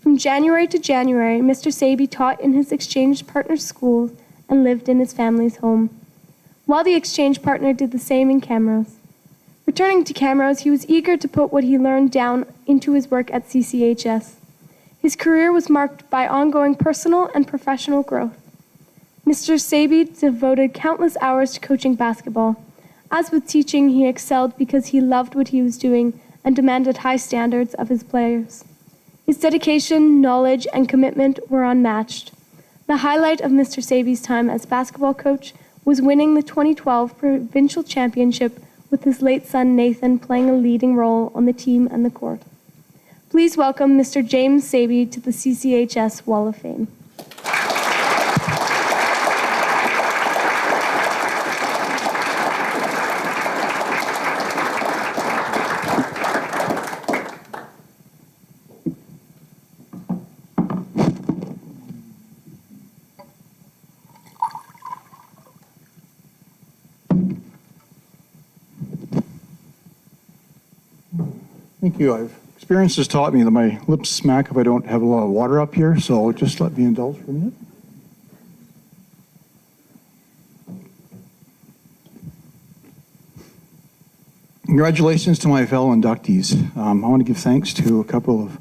From January to January, Mr. Saby taught in his exchange partner's school and lived in his family's home, while the exchange partner did the same in Camrose. Returning to Camrose, he was eager to put what he learned down into his work at CCHS. His career was marked by ongoing personal and professional growth. Mr. Saby devoted countless hours to coaching basketball. As with teaching, he excelled because he loved what he was doing and demanded high standards of his players. His dedication, knowledge, and commitment were unmatched. The highlight of Mr. Saby's time as basketball coach was winning the 2012 provincial championship with his late son Nathan playing a leading role on the team and the court. Please welcome Mr. James Saby to the CCHS Wall of Fame. Thank you. Experience has taught me that my lips smack if I don't have a lot of water up here, so just let me indulge for a minute. Congratulations to my fellow inductees. I want to give thanks to a couple of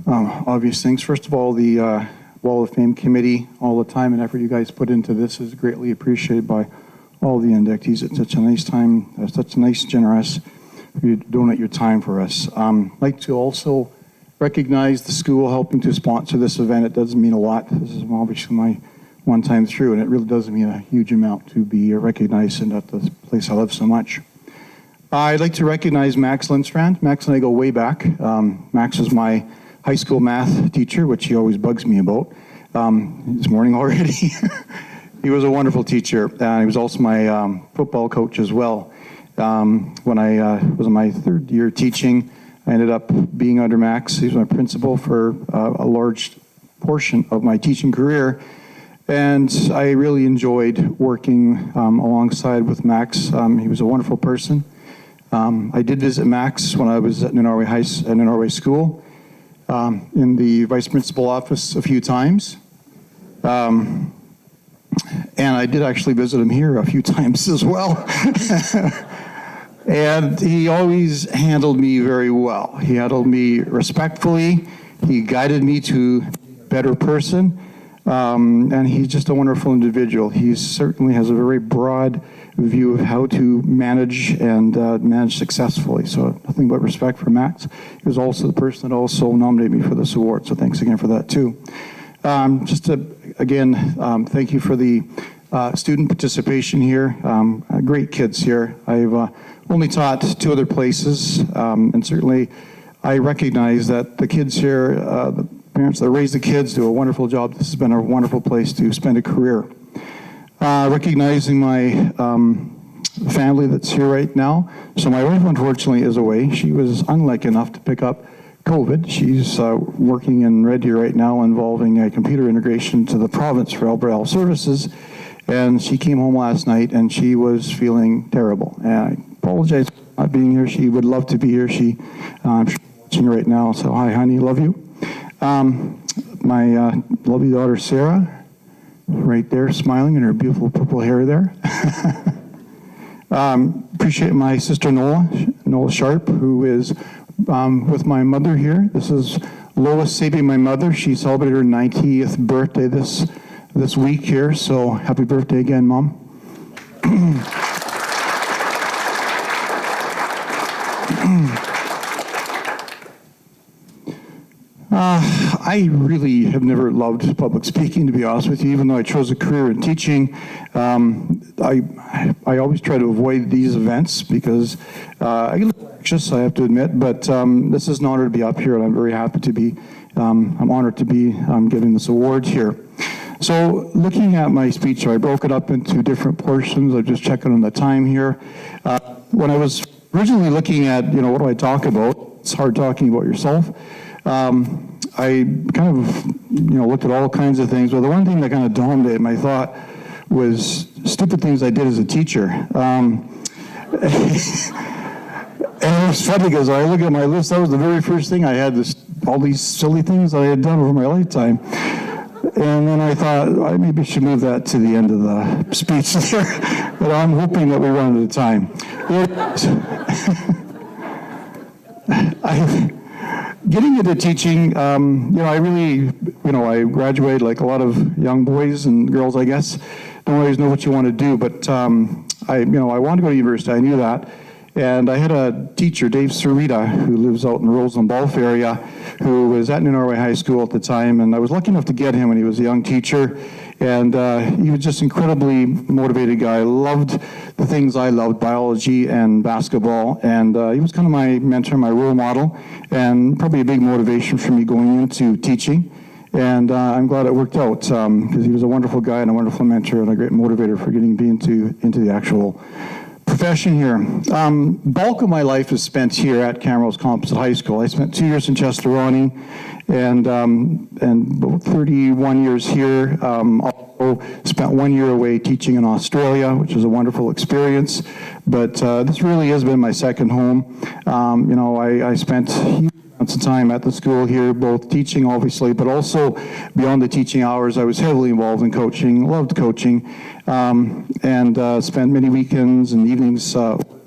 obvious things. First of all, the Wall of Fame committee, all the time and effort you guys put into this is greatly appreciated by all the inductees. It's such a nice time, such a nice, generous you donate your time for us. I'd like to also recognize the school helping to sponsor this event. It does mean a lot. This is obviously my one time through, and it really does mean a huge amount to be recognized and at the place I love so much. I'd like to recognize Max Lindstrand. Max and I go way back. Max was my high school math teacher, which he always bugs me about. This morning already. He was a wonderful teacher. He was also my football coach as well. When I was in my third year teaching, I ended up being under Max. He was my principal for a large portion of my teaching career. And I really enjoyed working alongside with Max. He was a wonderful person. I did visit Max when I was at New Norway School in the vice principal office a few times. And I did actually visit him here a few times as well. And he always handled me very well. He handled me respectfully. He guided me to a better person. And he's just a wonderful individual. He certainly has a very broad view of how to manage and manage successfully. So nothing but respect for Max. He was also the person that also nominated me for this award. So thanks again for that too. Again, thank you for the student participation here. Great kids here. I've only taught two other places, and certainly I recognize that the kids here, the parents that raise the kids do a wonderful job. This has been a wonderful place to spend a career. Recognizing my family that's here right now. So my wife, unfortunately, is away. She was unlucky enough to pick up COVID. She's working in Red Deer right now involving a computer integration to the province for Alberta Health Services. And she came home last night and she was feeling terrible. And I apologize for not being here. She would love to be here. I'm watching right now. So hi, honey, love you. My lovely daughter, Sarah, right there smiling in her beautiful purple hair there. Appreciate my sister Nola Sharp, who is with my mother here. This is Lois Sabi, my mother. She celebrated her 90th birthday this week here, so happy birthday again, Mom. I really have never loved public speaking, to be honest with you, even though I chose a career in teaching. I always try to avoid these events because I get a little anxious, I have to admit, but this is an honor to be up here, and I'm very happy to be, I'm honored to be getting this award here. So looking at my speech, I broke it up into different portions. I'm just checking on the time here. When I was originally looking at, what do I talk about? It's hard talking about yourself. I kind of, looked at all kinds of things. Well, the one thing that kind of dominated my thought was stupid things I did as a teacher. And it was funny because I look at my list, that was the very first thing I had, all these silly things I had done over my lifetime. And then I thought, I maybe should move that to the end of the speech there, but I'm hoping that we run out of time. Getting into teaching, I really, I graduated like a lot of young boys and girls, I guess. Don't always know what you want to do, but I wanted to go to university. I knew that. And I had a teacher, Dave Sarita, who lives out in the Roseland Balf area, who was at New Norway High School at the time, and I was lucky enough to get him when he was a young teacher. And he was just incredibly motivated guy. Loved the things I loved, biology and basketball. And he was kind of my mentor, my role model, and probably a big motivation for me going into teaching. And I'm glad it worked out because he was a wonderful guy and a wonderful mentor and a great motivator for getting me into the actual profession here. Bulk of my life is spent here at Camrose Composite High School. I spent 2 years in Chesteroni and about 31 years here. Also spent 1 year away teaching in Australia, which was a wonderful experience. But this really has been my second home. I spent huge amounts of time at the school here, both teaching obviously, but also beyond the teaching hours, I was heavily involved in coaching, loved coaching, and spent many weekends and evenings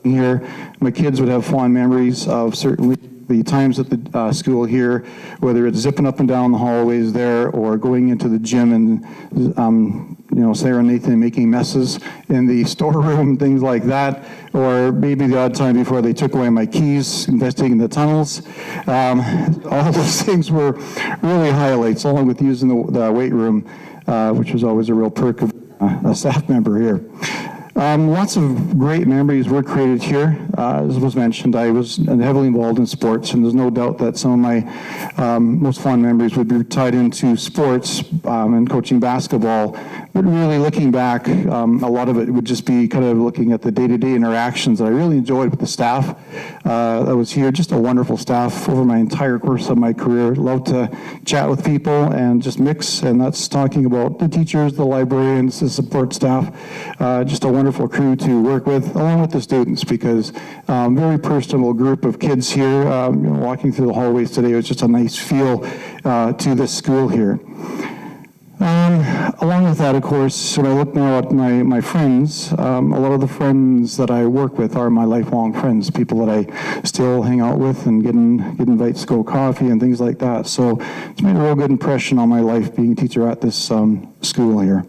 here. My kids would have fond memories of certainly the times at the school here, whether it's zipping up and down the hallways there or going into the gym and, Sarah and Nathan making messes in the storeroom, things like that, or maybe the odd time before they took away my keys, investigating the tunnels. All those things were really highlights, along with using the weight room, which was always a real perk of a staff member here. Lots of great memories were created here. As was mentioned, I was heavily involved in sports, and there's no doubt that some of my most fond memories would be tied into sports and coaching basketball. But really looking back, a lot of it would just be kind of looking at the day-to-day interactions that I really enjoyed with the staff that was here. Just a wonderful staff over my entire course of my career. Loved to chat with people and just mix, and that's talking about the teachers, the librarians, the support staff. Just a wonderful crew to work with, along with the students, because very personable group of kids here. Walking through the hallways today, it was just a nice feel to this school here. Along with that, of course, when I look now at my friends, a lot of the friends that I work with are my lifelong friends, people that I still hang out with and get invites to go coffee and things like that. So it's made a real good impression on my life being a teacher at this school here.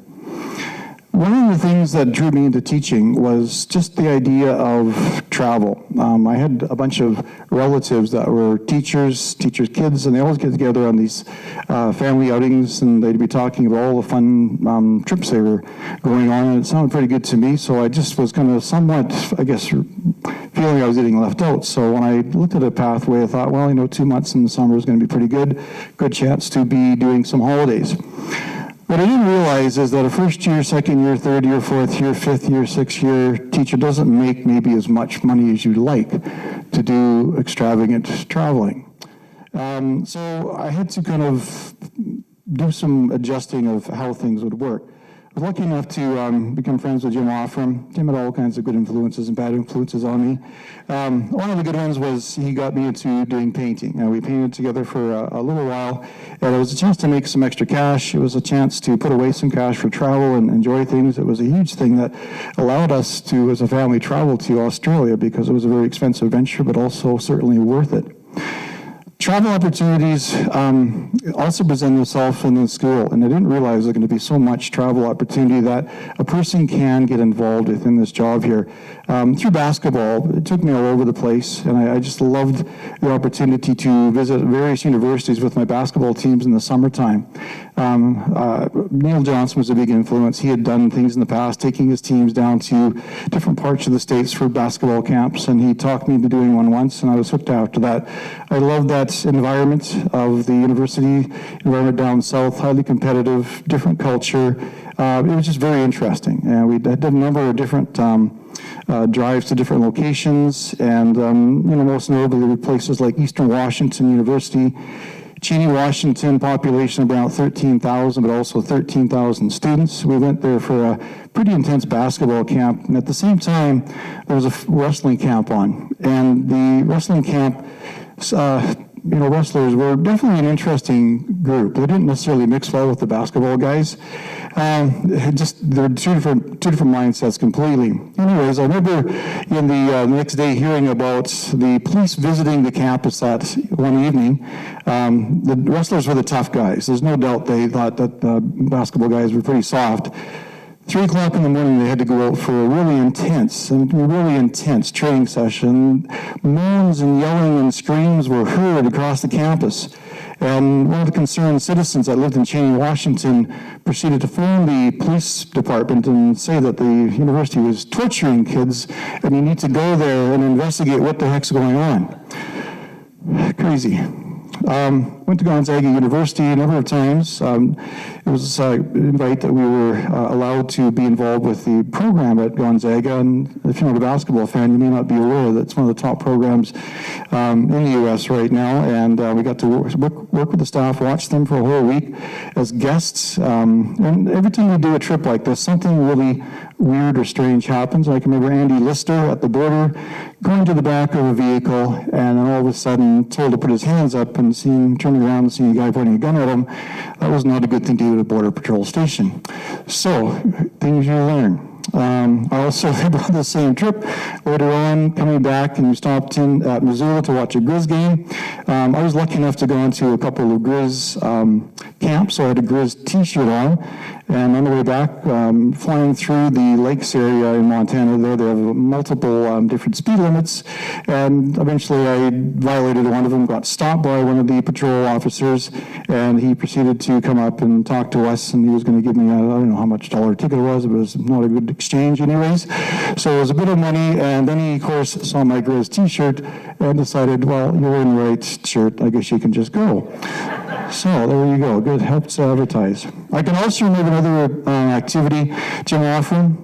One of the things that drew me into teaching was just the idea of travel. I had a bunch of relatives that were teachers' kids, and they always get together on these family outings, and they'd be talking about all the fun trips they were going on, and it sounded pretty good to me, so I just was kind of somewhat, I guess, feeling I was getting left out. So when I looked at a pathway, I thought, well, 2 months in the summer is going to be pretty good chance to be doing some holidays. What I didn't realize is that a first year, second year, third year, fourth year, fifth year, sixth year teacher doesn't make maybe as much money as you'd like to do extravagant traveling. So I had to kind of do some adjusting of how things would work. was lucky enough to become friends with Jim Offram. Jim had all kinds of good influences and bad influences on me. One of the good ones was he got me into doing painting. We painted together for a little while, and it was a chance to make some extra cash. It was a chance to put away some cash for travel and enjoy things. It was a huge thing that allowed us to, as a family, travel to Australia because it was a very expensive venture, but also certainly worth it. Travel opportunities also present themselves in the school, and I didn't realize there was going to be so much travel opportunity that a person can get involved with in this job here. Through basketball, it took me all over the place, and I just loved the opportunity to visit various universities with my basketball teams in the summertime. Neil Johnson was a big influence. He had done things in the past, taking his teams down to different parts of the States for basketball camps, and he talked me into doing one once, and I was hooked after that. I loved that environment of the university environment down south, highly competitive, different culture. It was just very interesting, and we did a number of different drives to different locations, and most notably places like Eastern Washington University, Cheney, Washington, population of about 13,000, but also 13,000 students. We went there for a pretty intense basketball camp, and at the same time, there was a wrestling camp on, and the wrestling camp wrestlers were definitely an interesting group. They didn't necessarily mix well with the basketball guys. They're two different mindsets completely. Anyways, I remember in the next day hearing about the police visiting the campus that one evening. The wrestlers were the tough guys. There's no doubt they thought that the basketball guys were pretty soft. 3 o'clock in the morning, they had to go out for a really intense training session. Moans and yelling and screams were heard across the campus. And one of the concerned citizens that lived in Cheney, Washington, proceeded to phone the police department and say that the university was torturing kids, and you need to go there and investigate what the heck's going on. Crazy. Went to Gonzaga University a number of times. It was an invite that we were allowed to be involved with the program at Gonzaga. And if you're not a basketball fan, you may not be aware that it's one of the top programs in the U.S. right now. And we got to work with the staff, watch them for a whole week as guests. And every time we do a trip like this, something really weird or strange happens. I can remember Andy Lister at the border going to the back of a vehicle, and then all of a sudden told to put his hands up, and turning around and seeing a guy pointing a gun at him. That was not a good thing to do at a border patrol station. So, things you learn. I also had on the same trip later on, coming back, and we stopped in at Missoula to watch a Grizz game. I was lucky enough to go into a couple of Grizz camps, so I had a Grizz t-shirt on. And on the way back, flying through the lakes area in Montana, they have multiple different speed limits. And eventually I violated one of them, got stopped by one of the patrol officers, and he proceeded to come up and talk to us, and he was going to give me, I don't know how much dollar ticket it was not a good exchange anyways. So it was a bit of money, and then he, of course, saw my Grizz t-shirt and decided, well, you're in the right shirt, I guess you can just go. So there you go, good, helps advertise. I can also remember another activity, Jim Offram,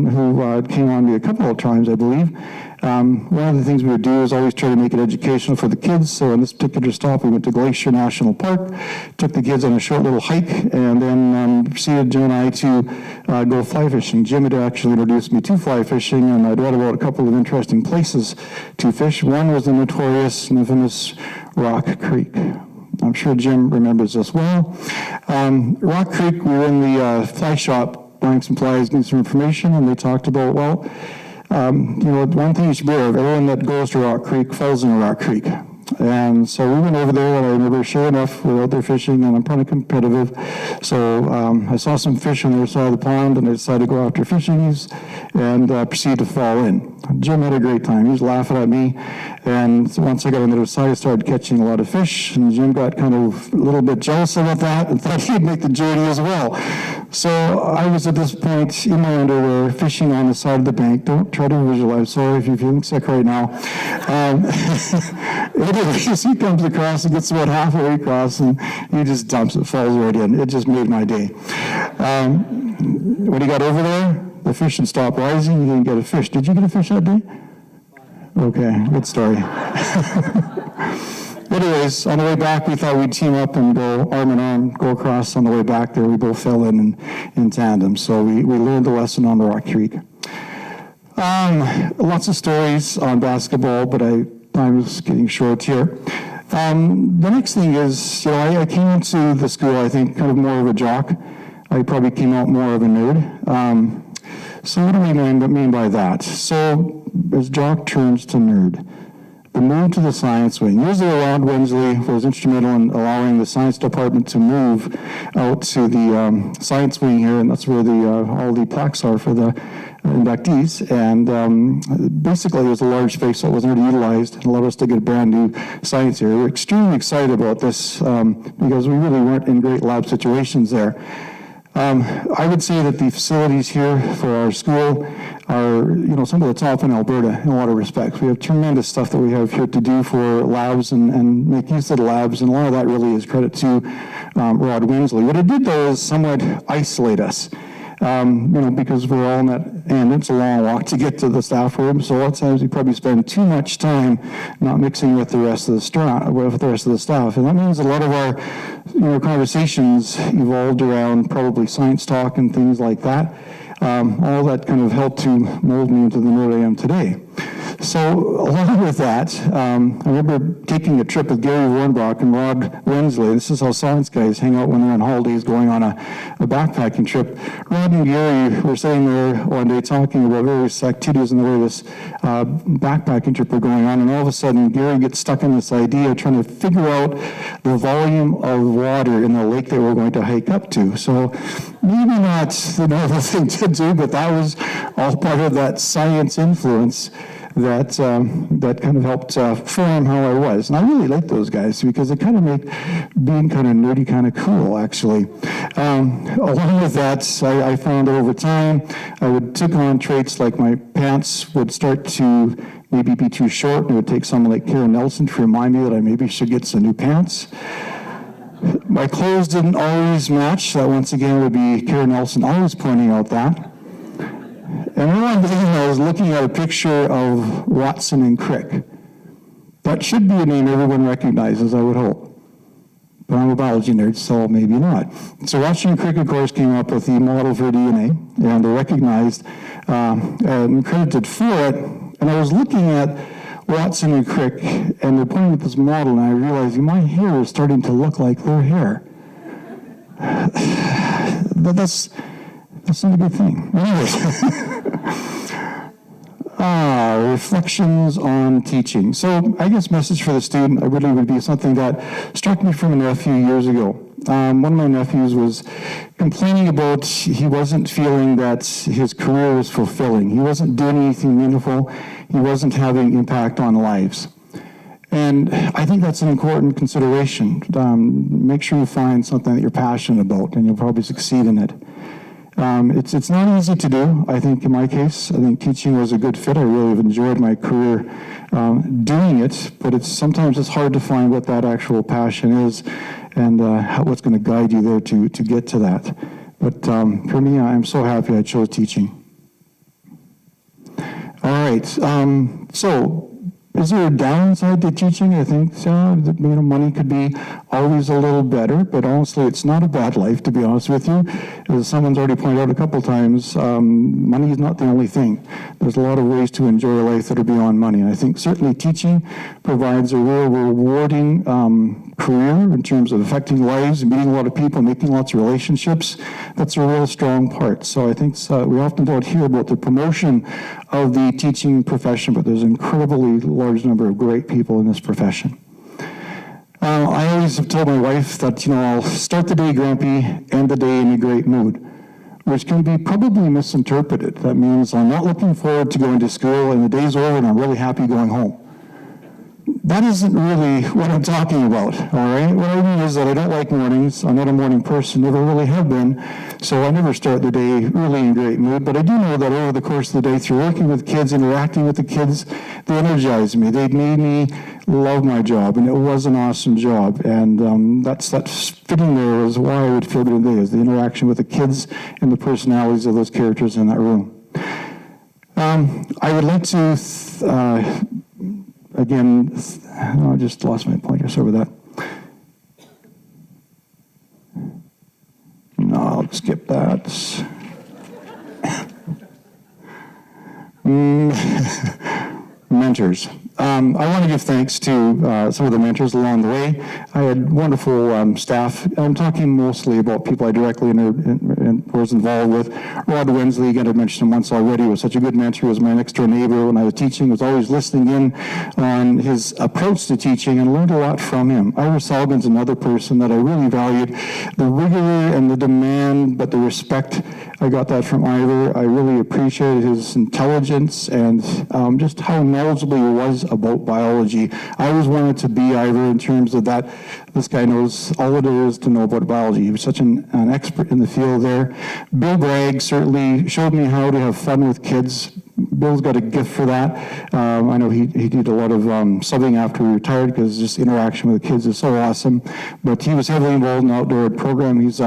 who came on me a couple of times, I believe. One of the things we would do is always try to make it educational for the kids. So in this particular stop, we went to Glacier National Park, took the kids on a short little hike, and then proceeded, Jim and I, to go fly fishing. Jim had actually introduced me to fly fishing, and I'd read about a couple of interesting places to fish. One was the notorious and infamous Rock Creek. I'm sure Jim remembers this well. Rock Creek, we were in the fly shop buying some flies, getting some information, and they talked about, well, one thing you should be aware of, everyone that goes to Rock Creek falls in Rock Creek. And so we went over there, and I remember, sure enough, we were out there fishing, and I'm pretty competitive. So I saw some fish on the other side of the pond, and I decided to go after fishies and proceed to fall in. Jim had a great time. He was laughing at me. And so once I got on the other side, I started catching a lot of fish, and Jim got kind of a little bit jealous about that and thought he'd make the journey as well. So I was at this point in my underwear fishing on the side of the bank. Don't try to visualize. Sorry if you're feeling sick right now. Anyways, he comes across and gets about halfway across, and he just dumps it, falls right in. It just made my day. When he got over there, the fish had stopped rising. He didn't get a fish. Did you get a fish that day? Okay, good story. But anyways, on the way back, we thought we'd team up and go arm in arm, go across. On the way back there, we both fell in tandem. So we learned the lesson on the Rock Creek. Lots of stories on basketball, but time is getting short here. The next thing is, I came into the school, I think, kind of more of a jock. I probably came out more of a nerd. So what do we mean by that? So as jock turns to nerd, the move to the science wing. Usually Rod Wensley was instrumental in allowing the science department to move out to the science wing here, and that's where all the plaques are for the inductees. And basically it was a large space that wasn't really utilized and allowed us to get a brand new science area. We're extremely excited about this because we really weren't in great lab situations there. I would say that the facilities here for our school are, some of the top in Alberta in a lot of respects. We have tremendous stuff that we have here to do for labs and make use of the labs, and a lot of that really is credit to Rod Wensley. What it did, though, is somewhat isolate us. Because we're all in that, and it's a long walk to get to the staff room. So a lot of times we probably spend too much time not mixing with the rest of the staff, and that means a lot of our, conversations evolved around probably science talk and things like that. All that kind of helped to mold me into the nerd I am today. So along with that, I remember taking a trip with Gary Warnbach and Rod Wensley. This is how science guys hang out when they're on holidays going on a backpacking trip. Rod and Gary were sitting there one day talking about various activities and the way this backpacking trip were going on, and all of a sudden Gary gets stuck in this idea of trying to figure out the volume of water in the lake that we're going to hike up to. So maybe not the normal thing to do, but that was all part of that science influence that kind of helped form how I was. And I really like those guys because they kind of make being kind of nerdy kind of cool, actually. Along with that, I found over time, I would take on traits like my pants would start to maybe be too short, and it would take someone like Karen Nelson to remind me that I maybe should get some new pants. My clothes didn't always match. That once again would be Karen Nelson always pointing out that. And one day I was looking at a picture of Watson and Crick. That should be a name everyone recognizes, I would hope. But I'm a biology nerd, so maybe not. So Watson and Crick, of course, came up with the model for DNA, and they're recognized and credited for it. And I was looking at Watson and Crick, and they're pointing at this model, and I realized my hair is starting to look like their hair. But that's not a good thing. Anyways. Reflections on teaching. So I guess message for the student really would be something that struck me from a nephew years ago. One of my nephews was complaining about he wasn't feeling that his career was fulfilling. He wasn't doing anything meaningful. He wasn't having impact on lives. And I think that's an important consideration. Make sure you find something that you're passionate about, and you'll probably succeed in it. It's not easy to do. I think in my case, I think teaching was a good fit. I really have enjoyed my career doing it, but sometimes it's hard to find what that actual passion is and what's going to guide you there to get to that. But for me, I'm so happy I chose teaching. All right. So is there a downside to teaching? I think money could be always a little better, but honestly, it's not a bad life, to be honest with you. As someone's already pointed out a couple times, money is not the only thing. There's a lot of ways to enjoy life that are beyond money. And I think certainly teaching provides a real rewarding career in terms of affecting lives, meeting a lot of people, making lots of relationships. That's a real strong part. So I think we often don't hear about the promotion of the teaching profession, but there's an incredibly large number of great people in this profession. I always have told my wife that, I'll start the day grumpy, end the day in a great mood, which can be probably misinterpreted. That means I'm not looking forward to going to school and the day's over and I'm really happy going home. That isn't really what I'm talking about, all right? What I mean is that I don't like mornings. I'm not a morning person, never really have been, so I never start the day really in a great mood. But I do know that over the course of the day, through working with kids, interacting with the kids, they energize me. They made me love my job, and it was an awesome job. And that's fitting there is why I would feel good today, is the interaction with the kids and the personalities of those characters in that room. I would like to again, I just lost my pointer, sorry about that. No, I'll skip that. Mentors. I want to give thanks to some of the mentors along the way. I had wonderful staff. I'm talking mostly about people I directly was involved with. Rod Wensley, again, I mentioned him once already, was such a good mentor. He was my next door neighbor when I was teaching, was always listening in on his approach to teaching and learned a lot from him. Ira Sullivan's another person that I really valued. The rigor and the demand, but the respect, I got that from Ira. I really appreciated his intelligence and just how knowledgeable he was about biology. I always wanted to be Ira in terms of that. This guy knows all there is to know about biology. He was such an expert in the field there. Bill Bragg certainly showed me how to have fun with kids. Bill's got a gift for that. I know he did a lot of subbing after he retired because just interaction with the kids is so awesome. But he was heavily involved in the outdoor program. He's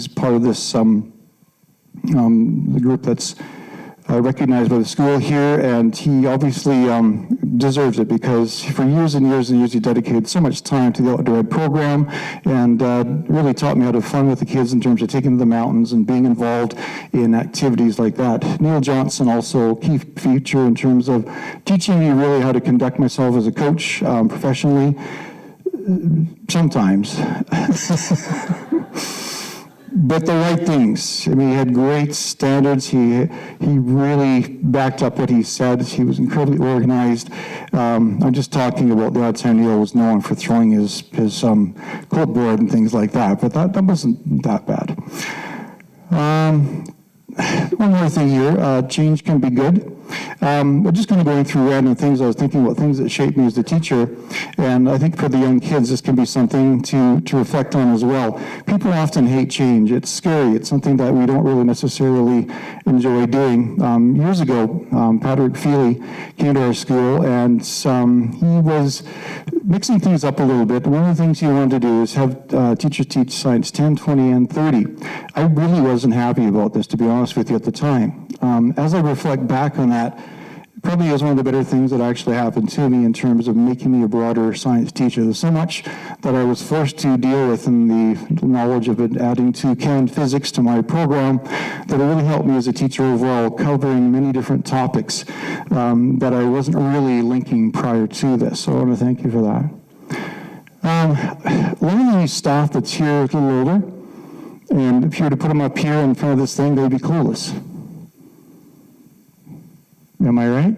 part of this the group that's recognized by the school here, and he obviously deserves it because for years and years and years he dedicated so much time to the outdoor ed program and really taught me how to have fun with the kids in terms of taking to the mountains and being involved in activities like that. Neil Johnson, also a key feature in terms of teaching me really how to conduct myself as a coach professionally. Sometimes. But the right things. I mean, he had great standards. He really backed up what he said. He was incredibly organized. I'm just talking about the odd time Neil was known for throwing his clipboard and things like that, but that wasn't that bad. One more thing here, change can be good. I'm just kind of going through random things. I was thinking about things that shaped me as a teacher, and I think for the young kids, this can be something to reflect on as well. People often hate change. It's scary. It's something that we don't really necessarily enjoy doing. Years ago, Patrick Feely came to our school, and he was mixing things up a little bit. One of the things he wanted to do is have teachers teach science 10, 20, and 30. I really wasn't happy about this, to be honest with you, at the time. As I reflect back on that, probably is one of the better things that actually happened to me in terms of making me a broader science teacher. There's so much that I was forced to deal with in the knowledge of it, adding to chem and physics to my program, that it really helped me as a teacher overall, covering many different topics that I wasn't really linking prior to this. So I want to thank you for that. A lot of the staff that's here is a little older, and if you were to put them up here in front of this thing, they'd be clueless. Am I right?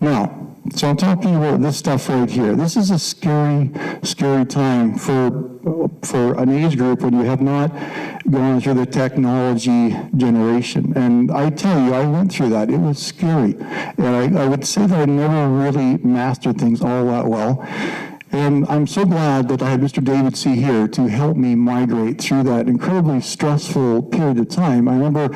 No. So I'm talking about this stuff right here. This is a scary, scary time for an age group when you have not gone through the technology generation. And I tell you, I went through that. It was scary. And I would say that I never really mastered things all that well. And I'm so glad that I had Mr. David C. here to help me migrate through that incredibly stressful period of time. I remember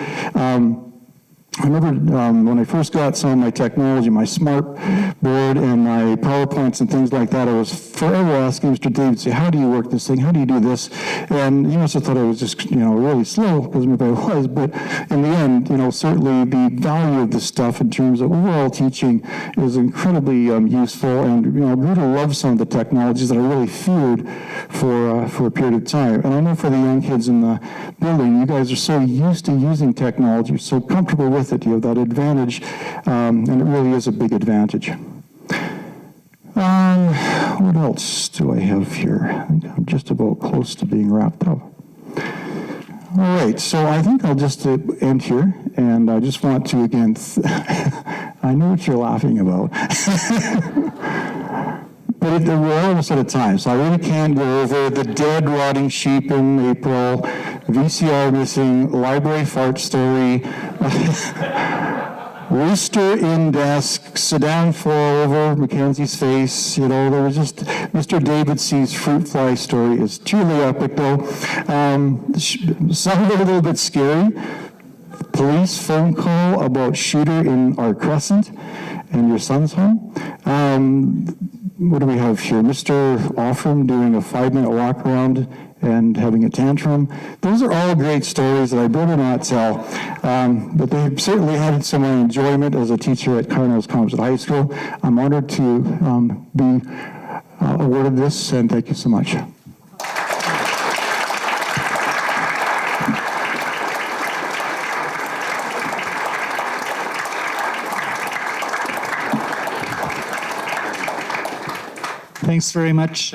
when I first got some of my technology, my smart board and my PowerPoints and things like that, I was forever asking Mr. David, say, how do you work this thing? How do you do this? And he must have thought I was just, really slow, because maybe I was, but in the end, certainly the value of this stuff in terms of overall teaching is incredibly useful, and, I grew to love some of the technologies that I really feared for a period of time. And I know for the young kids in the building, you guys are so used to using technology, you're so comfortable with it, you have that advantage, and it really is a big advantage. What else do I have here? I think I'm just about close to being wrapped up. All right, so I think I'll just end here, and I just want to, again, I know what you're laughing about. But we're almost out of time, so I really can't go over the dead, rotting sheep in April, VCR missing, library fart story, rooster in desk, sit down, fall over, Mackenzie's face, there was just, Mr. David C's fruit fly story is truly epic, though. Some of it a little bit scary. Police phone call about shooter in our Crescent and your son's home. what do we have here? Mr. Offram doing a 5-minute walk around and having a tantrum. Those are all great stories that I better not tell. But they've certainly had some enjoyment as a teacher at Camrose Composite High School. I'm honored to be awarded this, and thank you so much. Thanks very much,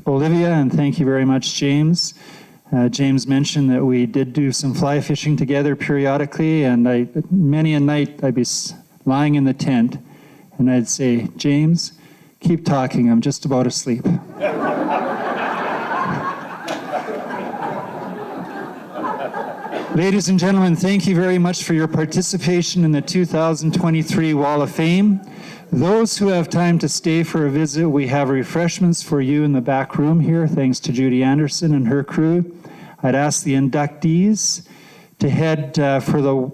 Olivia, and thank you very much, James. James mentioned that we did do some fly fishing together periodically, and many a night I'd be lying in the tent, and I'd say, James, keep talking, I'm just about asleep. Ladies and gentlemen, thank you very much for your participation in the 2023 Wall of Fame. Those who have time to stay for a visit, we have refreshments for you in the back room here, thanks to Judy Anderson and her crew. I'd ask the inductees to head for the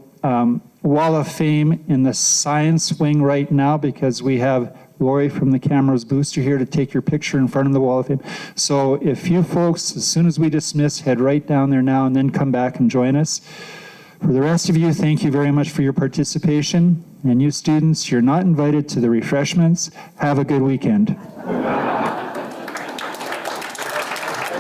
Wall of Fame in the science wing right now, because we have Lori from the Camrose booster here to take your picture in front of the Wall of Fame. So if you folks, as soon as we dismiss, head right down there now and then come back and join us. For the rest of you, thank you very much for your participation. And you students, you're not invited to the refreshments. Have a good weekend.